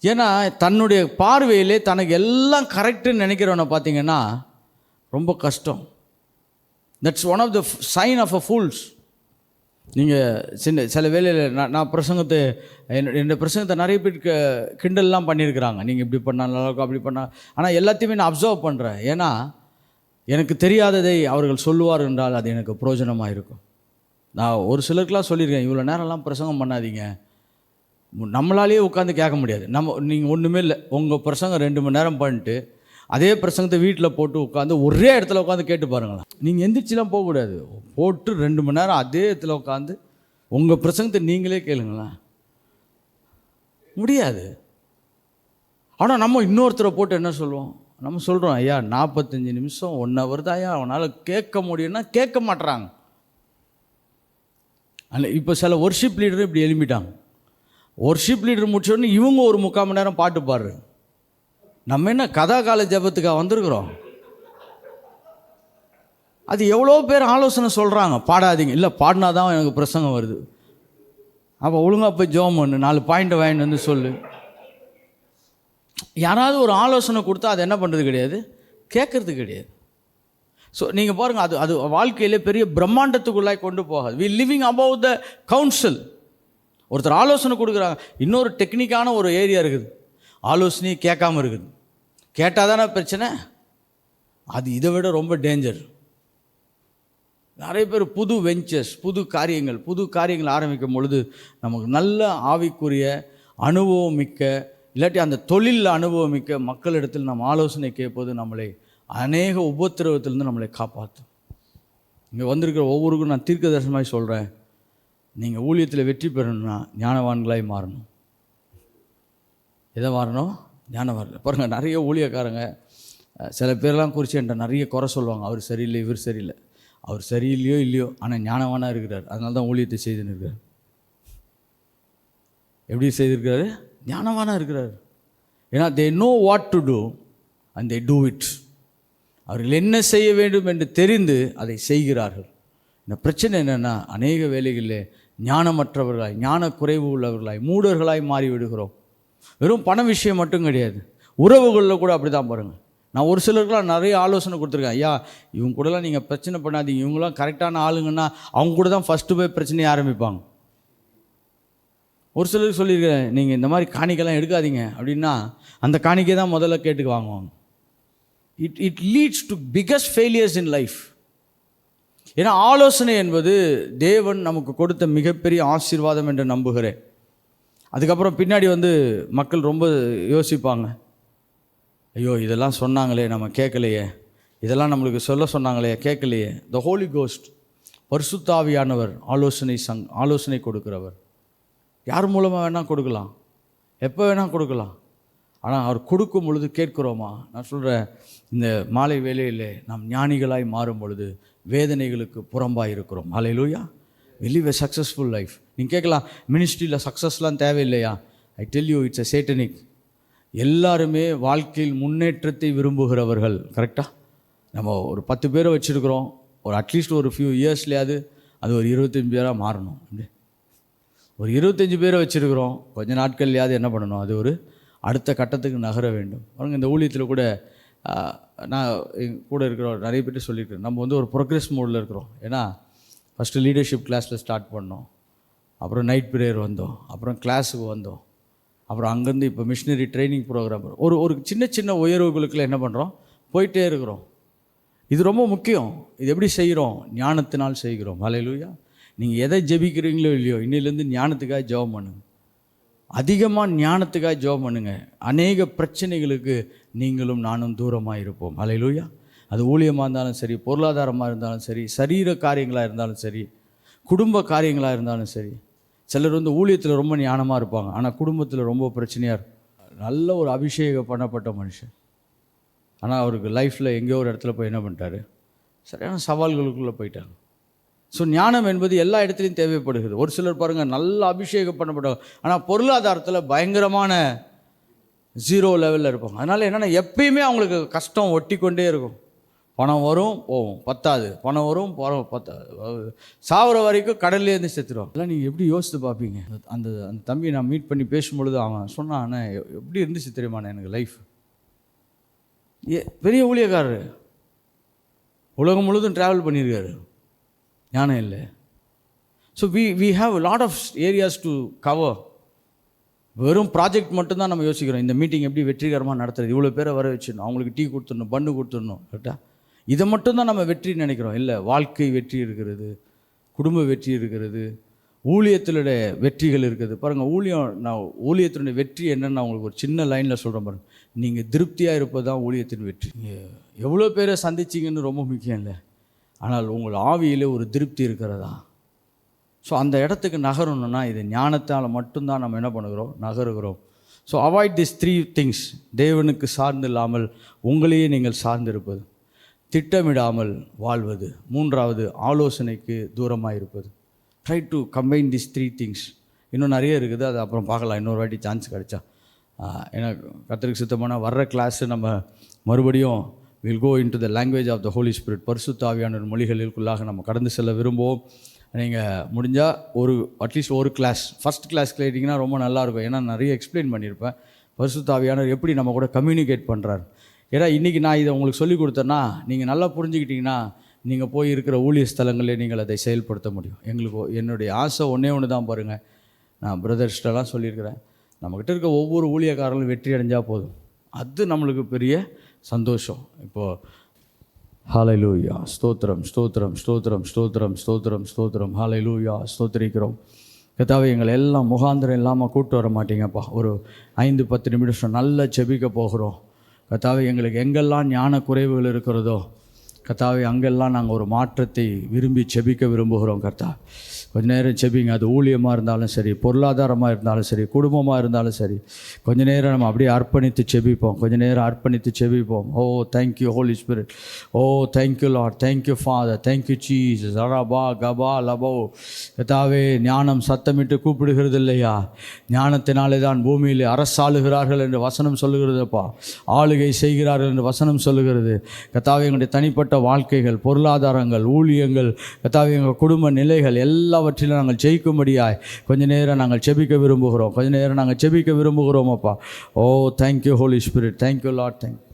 Speaker 1: ஏன்னா தன்னுடைய பார்வையிலே தனக்கு எல்லாம் கரெக்டுன்னு நினைக்கிறவனை பார்த்தீங்கன்னா ரொம்ப கஷ்டம். That's one of the sign of a fools. நீங்கள் சில வேலையில் நான் பிரசங்கத்தை என்னோடய பிரசங்கத்தை நிறைய பேர் கிண்டல்லாம் பண்ணியிருக்கிறாங்க, நீங்கள் இப்படி பண்ணால் நல்லாயிருக்கும் அப்படி பண்ணால். ஆனால் எல்லாத்தையுமே நான் அப்சர்வ் பண்ணுறேன். ஏன்னா எனக்கு தெரியாததை அவர்கள் சொல்லுவார் என்றால் அது எனக்கு பிரயோஜனமாக இருக்கும். நான் ஒரு சிலருக்கெலாம் சொல்லியிருக்கேன், இவ்வளோ நேரம்லாம் பிரசங்கம் பண்ணாதீங்க, நம்மளாலேயே உட்காந்து கேட்க முடியாது. நீங்கள் ஒன்றுமே இல்லை, உங்கள் பிரசங்கம் 2 மணி நேரம் பண்ணிட்டு அதே பிரசங்கத்தை வீட்டில் போட்டு உட்காந்து ஒரே இடத்துல உட்காந்து கேட்டு பாருங்களேன். நீங்கள் எந்திரிச்சிலாம் போகக்கூடாது, போட்டு 2 மணி நேரம் அதே இடத்துல உட்காந்து உங்கள் பிரசங்கத்தை நீங்களே கேளுங்களேன், முடியாது. ஆனால் நம்ம இன்னொருத்தரை போட்டு என்ன சொல்லுவோம், நம்ம சொல்கிறோம், ஐயா 45 நிமிஷம் 1 hour தான் ஐயா அவனால் கேட்க முடியும்னா கேட்க மாட்டுறாங்க. அல்ல இப்போ சில ஒர்ஷிப் லீடர் இப்படி எழுப்பிட்டாங்க. ஒர்ஷிப் லீடர் முடிச்சோடனே இவங்க ஒரு 3/4 மணி நேரம் பாட்டு பாடுற. நம்ம என்ன கதா கால ஜபத்துக்காக வந்திருக்கிறோம்? அது எவ்வளோ பேர் ஆலோசனை சொல்கிறாங்க, பாடாதீங்க, இல்லை பாடினா தான் எனக்கு பிரசங்கம் வருது. அப்போ ஒழுங்காக போய் ஜோம் பண்ணு, 4 பாயிண்ட்டை வாங்கிட்டு வந்து சொல்லு. யாராவது ஒரு ஆலோசனை கொடுத்தா அது என்ன பண்ணுறது கிடையாது, கேட்குறது கிடையாது. ஸோ நீங்கள் பாருங்கள், அது வாழ்க்கையிலே பெரிய பிரம்மாண்டத்துக்குள்ளாய் கொண்டு போகாது. We living above the council. ஒருத்தர் ஆலோசனை கொடுக்குறாங்க. இன்னொரு டெக்னிக்கான ஒரு ஏரியா இருக்குது, ஆலோசனையை கேட்காமல் இருக்குது. கேட்டால் தானே பிரச்சனை, அது இதை விட ரொம்ப டேஞ்சர். நிறைய பேர் புது வெஞ்சர்ஸ், புது காரியங்கள் ஆரம்பிக்கும் பொழுது நமக்கு நல்ல ஆவிக்குரிய அனுபவம் மிக்க, இல்லாட்டி அந்த தொழிலில் அனுபவம் மிக்க மக்களிடத்தில் நம்ம ஆலோசனை கேட்பது நம்மளை அநேக உபத்திரவத்திலிருந்து நம்மளை காப்பாற்றும். இங்கே வந்திருக்கிற ஒவ்வொருக்கும் நான் தீர்க்க தரிசனமாய் சொல்கிறேன், நீங்கள் ஊழியத்தில் வெற்றி பெறணும்னா ஞானவான்களாய் மாறணும். எதை மாறணும்? ஞானவான்கள். பாருங்கள், நிறைய ஊழியக்காரங்க சில பேர்லாம் குறித்து என்கிட்ட நிறைய குறை சொல்லுவாங்க. அவர் சரியில்லை, இவர் சரியில்லை. அவர் சரியில்லையோ இல்லையோ, ஆனால் ஞானவானாக இருக்கிறார். அதனால தான் ஊழியத்தை செய்துன்னு இருக்கிறார். எப்படி செய்திருக்கிறாரு? ஞானவானாக இருக்கிறார். ஏன்னா they know what to do and they do it. அவர்கள் என்ன செய்ய வேண்டும் என்று தெரிந்து அதை செய்கிறார்கள். இந்த பிரச்சனை என்னென்னா, அநேக வேலைகளில் ஞானமற்றவர்களாய், ஞான குறைவு உள்ளவர்களாய், மூடர்களாய் மாறிவிடுகிறோம். வெறும் பண விஷயம் மட்டும் கிடையாது, உறவுகளில் கூட அப்படி தான். பாருங்கள், நான் ஒரு சிலருக்குலாம் நிறைய ஆலோசனை கொடுத்துருக்கேன். ஐயா, இவங்க கூடலாம் நீங்கள் பிரச்சனை பண்ணாதீங்க, இவங்களாம் கரெக்டான ஆளுங்கன்னா அவங்க கூட தான் ஃபஸ்ட்டு போய் பிரச்சனையை ஆரம்பிப்பாங்க. ஒரு சிலருக்கு சொல்லியிருக்கேன், நீங்கள் இந்த மாதிரி காணிக்கைலாம் எடுக்காதீங்க அப்படின்னா அந்த காணிக்கை தான் முதல்ல கேட்டுக்கு வாங்குவாங்க. It leads to biggest failures in life. ஏன்னா ஆலோசனை என்பது தேவன் நமக்கு கொடுத்த மிகப்பெரிய ஆசீர்வாதம் என்று நம்புகிறேன். அதுக்கப்புறம் பின்னாடி மக்கள் ரொம்ப யோசிப்பாங்க, ஐயோ இதெல்லாம் சொன்னாங்களே நம்ம கேட்கலையே, இதெல்லாம் நம்மளுக்கு சொல்ல சொன்னாங்களே கேட்கலையே. த ஹோலி கோஸ்ட், பரிசுத்த ஆவியானவர் ஆலோசனை கொடுக்கிறவர். யார் மூலமாக வேணால் கொடுக்கலாம், எப்போ வேணால் கொடுக்கலாம். ஆனால் அவர் கொடுக்கும் பொழுது கேட்குறோமா? நான் சொல்கிறேன், இந்த மாலை வேளையில் நாம் ஞானிகளாய் மாறும் பொழுது வேதனைகளுக்கு புறம்பாக இருக்கிறோம். ஹல்லேலூயா. we live a successful life. நீங்கள் கேட்கலாம், மினிஸ்ட்ரியில் சக்ஸஸ்லாம் தேவையில்லையா? I tell you, it's a satanic. எல்லாருமே வாழ்க்கையில் முன்னேற்றத்தை விரும்புகிறவர்கள். கரெக்டாக நம்ம ஒரு 10 பேரை வச்சுருக்கிறோம், ஒரு அட்லீஸ்ட் ஒரு ஃபியூ இயர்ஸ்லேயாவது அது ஒரு 25 பேராக மாறணும். ஒரு 25 பேரை வச்சுருக்கிறோம், கொஞ்ச நாட்கள்லையாவது என்ன பண்ணணும், அது ஒரு அடுத்த கட்டத்துக்கு நகர வேண்டும். பாருங்கள், இந்த ஊழியத்தில் கூட நான் கூட இருக்கிற நிறைய பேர்ட்டு சொல்லியிருக்கிறேன், நம்ம ஒரு ப்ரோக்ரெஸ் மோடில் இருக்கிறோம். ஏன்னா ஃபஸ்ட்டு லீடர்ஷிப் கிளாஸில் ஸ்டார்ட் பண்ணோம், அப்புறம் நைட் ப்ரேயர் வந்தோம், அப்புறம் கிளாஸுக்கு வந்தோம், அப்புறம் அங்கேருந்து இப்போ மிஷினரி ட்ரைனிங் ப்ரோக்ராம், ஒரு சின்ன சின்ன உயர்வுகளுக்குள்ள என்ன பண்ணுறோம், போயிட்டே இருக்கிறோம். இது ரொம்ப முக்கியம். இது எப்படி செய்கிறோம்? ஞானத்தினால் செய்கிறோம். ஹல்லேலூயா. நீங்கள் எதை ஜெபிக்கிறீங்களோ இல்லையோ, இன்னிலேருந்து ஞானத்துக்காக ஜெபம் பண்ணுங்க, அதிகமாக ஞானத்துக்காக ஜெபம் பண்ணுங்க. அநேக பிரச்சனைகளுக்கு நீங்களும் நானும் தூரமாக இருப்போம். ஹல்லேலூயா. அது ஊழியமாக இருந்தாலும் சரி, பொருளாதாரமாக இருந்தாலும் சரி, சரீர காரியங்களாக இருந்தாலும் சரி, குடும்ப காரியங்களாக இருந்தாலும் சரி. சிலர் ஊழியத்தில் ரொம்ப ஞானமாக இருப்பாங்க, ஆனால் குடும்பத்தில் ரொம்ப பிரச்சனையாக இருக்கும். நல்ல ஒரு அபிஷேகம் பண்ணப்பட்ட மனுஷன், ஆனால் அவருக்கு லைஃப்பில் எங்கேயோ ஒரு இடத்துல போய் என்ன பண்ணிட்டாரு, சரியான சவால்களுக்குள்ளே போயிட்டாங்க. ஸோ ஞானம் என்பது எல்லா இடத்துலையும் தேவைப்படுகிறது. ஒரு சிலர் பாருங்கள், நல்ல அபிஷேகம் பண்ணப்பட்டவங்க, ஆனால் பொருளாதாரத்தில் பயங்கரமான 0 லெவலில் இருப்பாங்க. அதனால் என்னென்னா எப்பயுமே அவங்களுக்கு கஷ்டம் ஒட்டி கொண்டே இருக்கும். பணம் வரும் போகும், பத்தாது, பணம் வரும் போகிறோம், பத்தாது, சாவர வரைக்கும் கடல்லேருந்து செத்துருவோம். அதெல்லாம் நீங்கள் எப்படி யோசித்து பார்ப்பீங்க? அந்த தம்பி நான் மீட் பண்ணி பேசும்பொழுது அவன் சொன்னான், எப்படி இருந்துச்சு தெரியுமாண்ணே எனக்கு லைஃப். பெரிய ஊழியக்காரர், உலகம் முழுதும் ட்ராவல் பண்ணியிருக்காரு, ஞானம் இல்லை. So we have a lot of areas to cover. வெறும் ப்ராஜெக்ட் மட்டும்தான் நம்ம யோசிக்கிறோம். இந்த மீட்டிங் எப்படி வெற்றிகரமாக நடத்துறது, இவ்வளோ பேரை வர வச்சிடணும், அவங்களுக்கு டீ கொடுத்துடணும், பண்ணு கொடுத்துடணும், கரெக்டாக இதை மட்டும்தான் நம்ம வெற்றி நினைக்கிறோம். இல்லை, வாழ்க்கை வெற்றி இருக்கிறது, குடும்ப வெற்றி இருக்கிறது, ஊழியத்தினுடைய வெற்றிகள் இருக்குது. பாருங்கள், ஊழியத்தினுடைய வெற்றி என்னென்னு அவங்களுக்கு ஒரு சின்ன லைனில் சொல்கிறேன் பாருங்கள். நீங்கள் திருப்தியாக இருப்பது தான் ஊழியத்தின் வெற்றி. எவ்வளோ பேரை சந்திச்சிங்கன்னு ரொம்ப முக்கியம் இல்லை, ஆனால் உங்கள் ஆவியில் ஒரு திருப்தி இருக்கிறதா? ஸோ அந்த இடத்துக்கு நகரணும்னா இது ஞானத்தால் மட்டும்தான் நம்ம என்ன பண்ணுகிறோம், நகருகிறோம். So avoid this 3 things. தேவனுக்கு சார்ந்து இல்லாமல் உங்களையே நீங்கள் சார்ந்திருப்பது, திட்டமிடாமல் வாழ்வது, 3வது ஆலோசனைக்கு தூரமாக இருப்பது. Try to combine this 3 things. இன்னும் நிறைய இருக்குது, அது அப்புறம் பார்க்கலாம், இன்னொரு வாட்டி சான்ஸ் கிடைச்சா. ஏன்னா கர்த்தருக்கு சித்தமான வர்ற கிளாஸு நம்ம மறுபடியும் will go into the language of the holy spirit. பரிசுத்த ஆவியான மொழிகளுக்குள்ளாக நம்ம கடந்து செல்ல விரும்புவோம். நீங்கள் முடிஞ்சால் அட்லீஸ்ட் ஒரு கிளாஸ், ஃபஸ்ட் கிளாஸ் கேட்டிங்கன்னா ரொம்ப நல்லாயிருக்கும். ஏன்னா நிறைய எக்ஸ்பிளைன் பண்ணியிருப்பேன் பரிசுத்த ஆவியானவர் எப்படி நம்ம கூட கம்யூனிகேட் பண்ணுறாரு. ஏன்னா இன்றைக்கி நான் இதை உங்களுக்கு சொல்லிக் கொடுத்தேன்னா நீங்கள் நல்லா புரிஞ்சுக்கிட்டிங்கன்னா நீங்கள் போய் இருக்கிற ஊழிய ஸ்தலங்களே நீங்கள் அதை செயல்படுத்த முடியும். என்னுடைய ஆசை ஒன்று தான் பாருங்கள், நான் பிரதர்ஸ்டெல்லாம் சொல்லியிருக்கிறேன், நம்மக்கிட்ட இருக்க ஒவ்வொரு ஊழியக்காரர்களும் வெற்றி அடைஞ்சால் போதும், அது நம்மளுக்கு பெரிய சந்தோஷம். இப்போது ஹல்லேலூயா. ஸ்தோத்திரம் ஸ்தோத்திரம் ஸ்தோத்திரம் ஸ்தோத்திரம் ஸ்தோத்திரம் ஸ்தோத்திரம். ஹல்லேலூயா. ஸ்தோத்திரிக்கிறோம். கர்த்தாவே, எங்களை எல்லாம் முகாந்திரம் இல்லாமல் கூப்பிட்டு வர மாட்டீங்கப்பா. ஒரு 5-10 நிமிஷம் நல்லா ஜெபிக்க போகிறோம். கர்த்தாவே, எங்களுக்கு எங்கெல்லாம் ஞான குறைவுகள் இருக்கிறதோ கர்த்தாவே, அங்கெல்லாம் நாங்கள் ஒரு மாற்றத்தை விரும்பி ஜெபிக்க விரும்புகிறோம். கர்த்தா, கொஞ்ச நேரம் ஜெபிங்க. அது ஊழியமாக இருந்தாலும் சரி, பொருளாதாரமாக இருந்தாலும் சரி, குடும்பமாக இருந்தாலும் சரி, கொஞ்ச நேரம் நம்ம அப்படியே அர்ப்பணித்து ஜெபிப்போம். கொஞ்ச நேரம் அர்ப்பணித்து ஜெபிப்போம். Oh thank you Holy Spirit. Oh thank you Lord. Thank you Father. Thank you Jesus. அரபா கபா லபோ. கர்த்தாவே, ஞானம் சத்தமிட்டு கூப்பிடுகிறது இல்லையா? ஞானத்தினாலே தான் பூமியில் அரசாளுகிறார்கள் என்று வசனம் சொல்லுகிறதுப்பா. ஆளுகை செய்கிறார்கள் என்று வசனம் சொல்லுகிறது. கர்த்தாவே, எங்களுடைய தனிப்பட்ட வாழ்க்கைகள், பொருளாதாரங்கள், ஊழியங்கள், கர்த்தாவே, எங்கள் குடும்ப நிலைகள் எல்லாவற்றிலும் நாங்கள் ஜெயிக்கும்படியாய் கொஞ்ச நேரம் நாங்கள் ஜெபிக்க விரும்புகிறோம். கொஞ்ச நேரம் நாங்கள் ஜெபிக்க விரும்புகிறோம் அப்பா. Oh thank you Holy Spirit. Thank you Lord. Thank you.